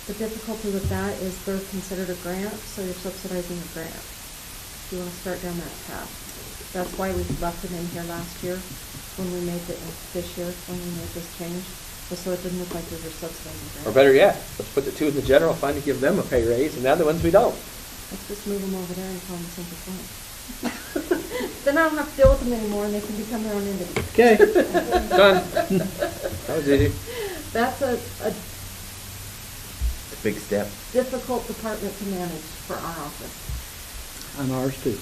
The difficulty with that is they're considered a grant, so you're subsidizing a grant. You want to start down that path. That's why we left them in here last year, when we made this year, when we made this change, was so it didn't look like we were subsidizing grants. Or better yet, let's put the 2 in the general fund and give them a pay raise, and the other ones we don't. Let's just move them over there and call them simple plan. Then I don't have to deal with them anymore, and they can become their own entity. Okay. Done. That was easy. That's a Big step. difficult department to manage for our office. On ours too.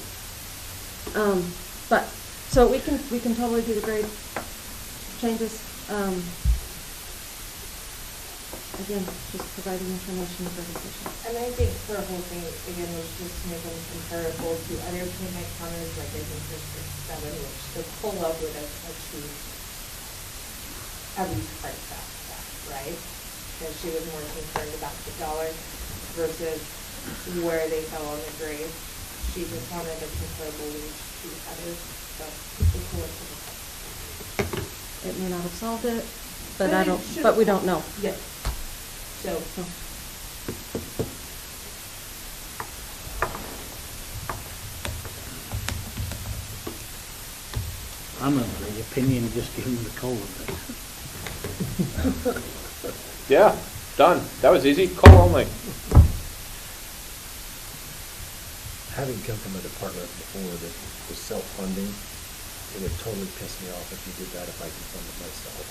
But, so we can totally do the grade changes. again, just providing information for decision. And I think for a whole thing, again, was just to make them comparable to other payment counters, like I think District 7, which the COLA would have achieved at least price that, right? Because she was more concerned about the dollar versus where they fell on the grade. She just wanted a comparable wage to others, so the COLA should have helped. It may not have solved it, but But I it don't, should- but we don't know. Yes. So, I'm of the opinion, just give them the COLA. Yeah, done. That was easy. Call only. Having come from a department before that was self-funding, it would totally piss me off if you did that if I could fund it myself.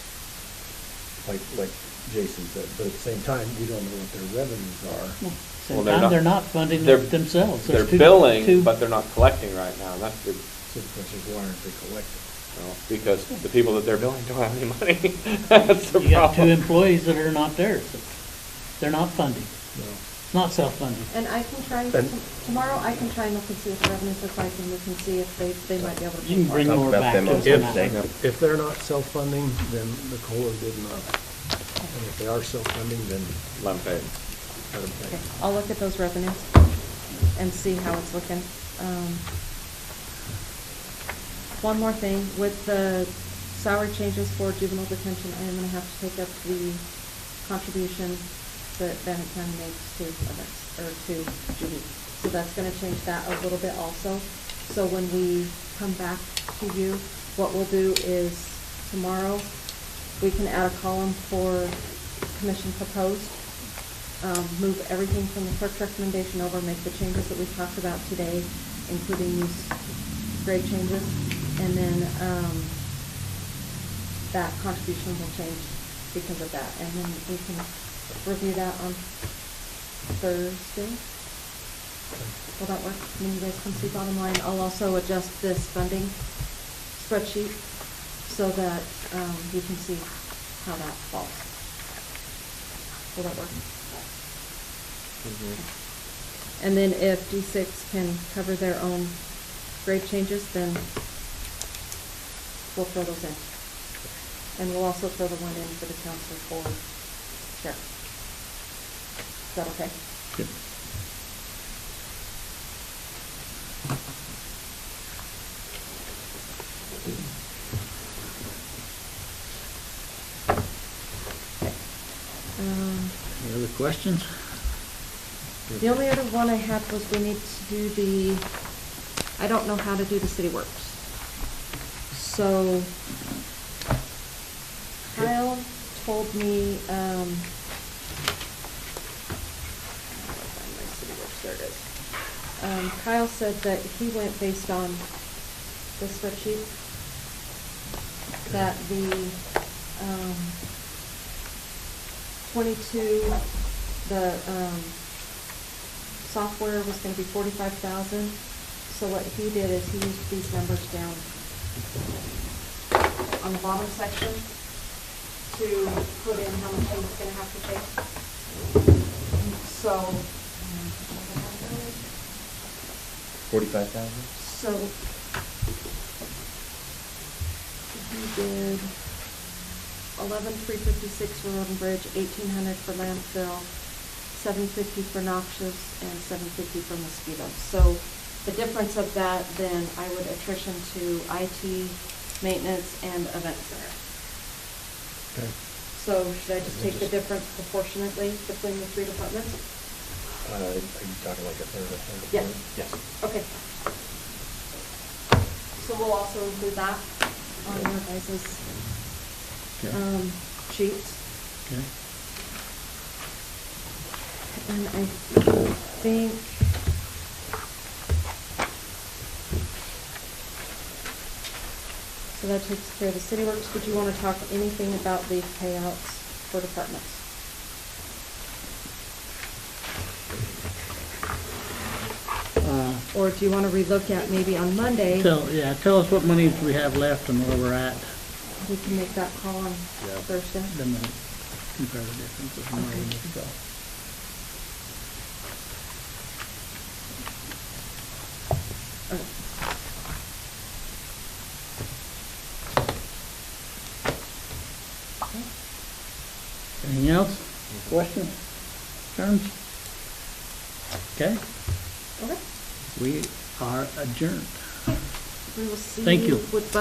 Like Jason said, but at the same time, we don't know what their revenues are. Same they're time, not- they're not funding they're- it themselves. They're There's two- billing, two- but they're not collecting right now, and that's the, So the question is, why aren't they collecting? well, because the people that they're billing don't have any money. That's the You got two problem. employees that are not there, so they're not funding, No. it's not self-funding. And I can try, And- tomorrow I can try and look and see what the revenues look like, and we can see if they might be able to. You can bring Talk more about back them to on us on that. Thursday. If they're not self-funding, then the COLA did not. And if they are self-funding, then Let 'em pay. let them Okay, pay. I'll look at those revenues and see how it's looking. One more thing, with the salary changes for juvenile detention, I am gonna have to take up the contribution that Bannock County makes to events, or to juvenile. So that's gonna change that a little bit also. So when we come back to you, what we'll do is tomorrow, we can add a column for commission proposed. Move everything from the clerk's recommendation over, make the changes that we talked about today, including these grade changes, and then, that contribution will change because of that, and then we can review that on Thursday. Will that work? Then you guys can see bottom line. I'll also adjust this funding spreadsheet so that, you can see how that falls. Will that work? And then if D6 can cover their own grade changes, then we'll throw those in. And we'll also throw the one in for the counselor for sheriff. Is that okay? Good. Any other questions? The only other one I had was we need to do the, I don't know how to do the city works. So Kyle told me, find my city works, there it is. Kyle said that he went based on this spreadsheet, that the, 22, the, software was gonna be 45,000. So what he did is he used these numbers down on the bottom section to put in how much he's gonna have to pay. So, 45,000? so he did 11,356 for road and bridge, 1,800 for landfill, 750 for noxious, and 750 for mosquitoes. So the difference of that, then I would attrition to IT, maintenance, and event center. Okay. So should I just take the difference proportionately between the three departments? Are you talking like a third of a Yeah. Yes. Okay. So we'll also include that on your guys' Okay. sheets. Okay. And I think, so that takes care of the city works. Did you want to talk anything about the payouts for departments? Or do you want to relook at maybe on Monday? Tell us what monies we have left and where we're at. We can make that call on Yeah. Thursday. Then compare the differences and where we need to go. Anything else? Questions? Concerns? Okay, Okay. we are adjourned. We will see Thank you. with budget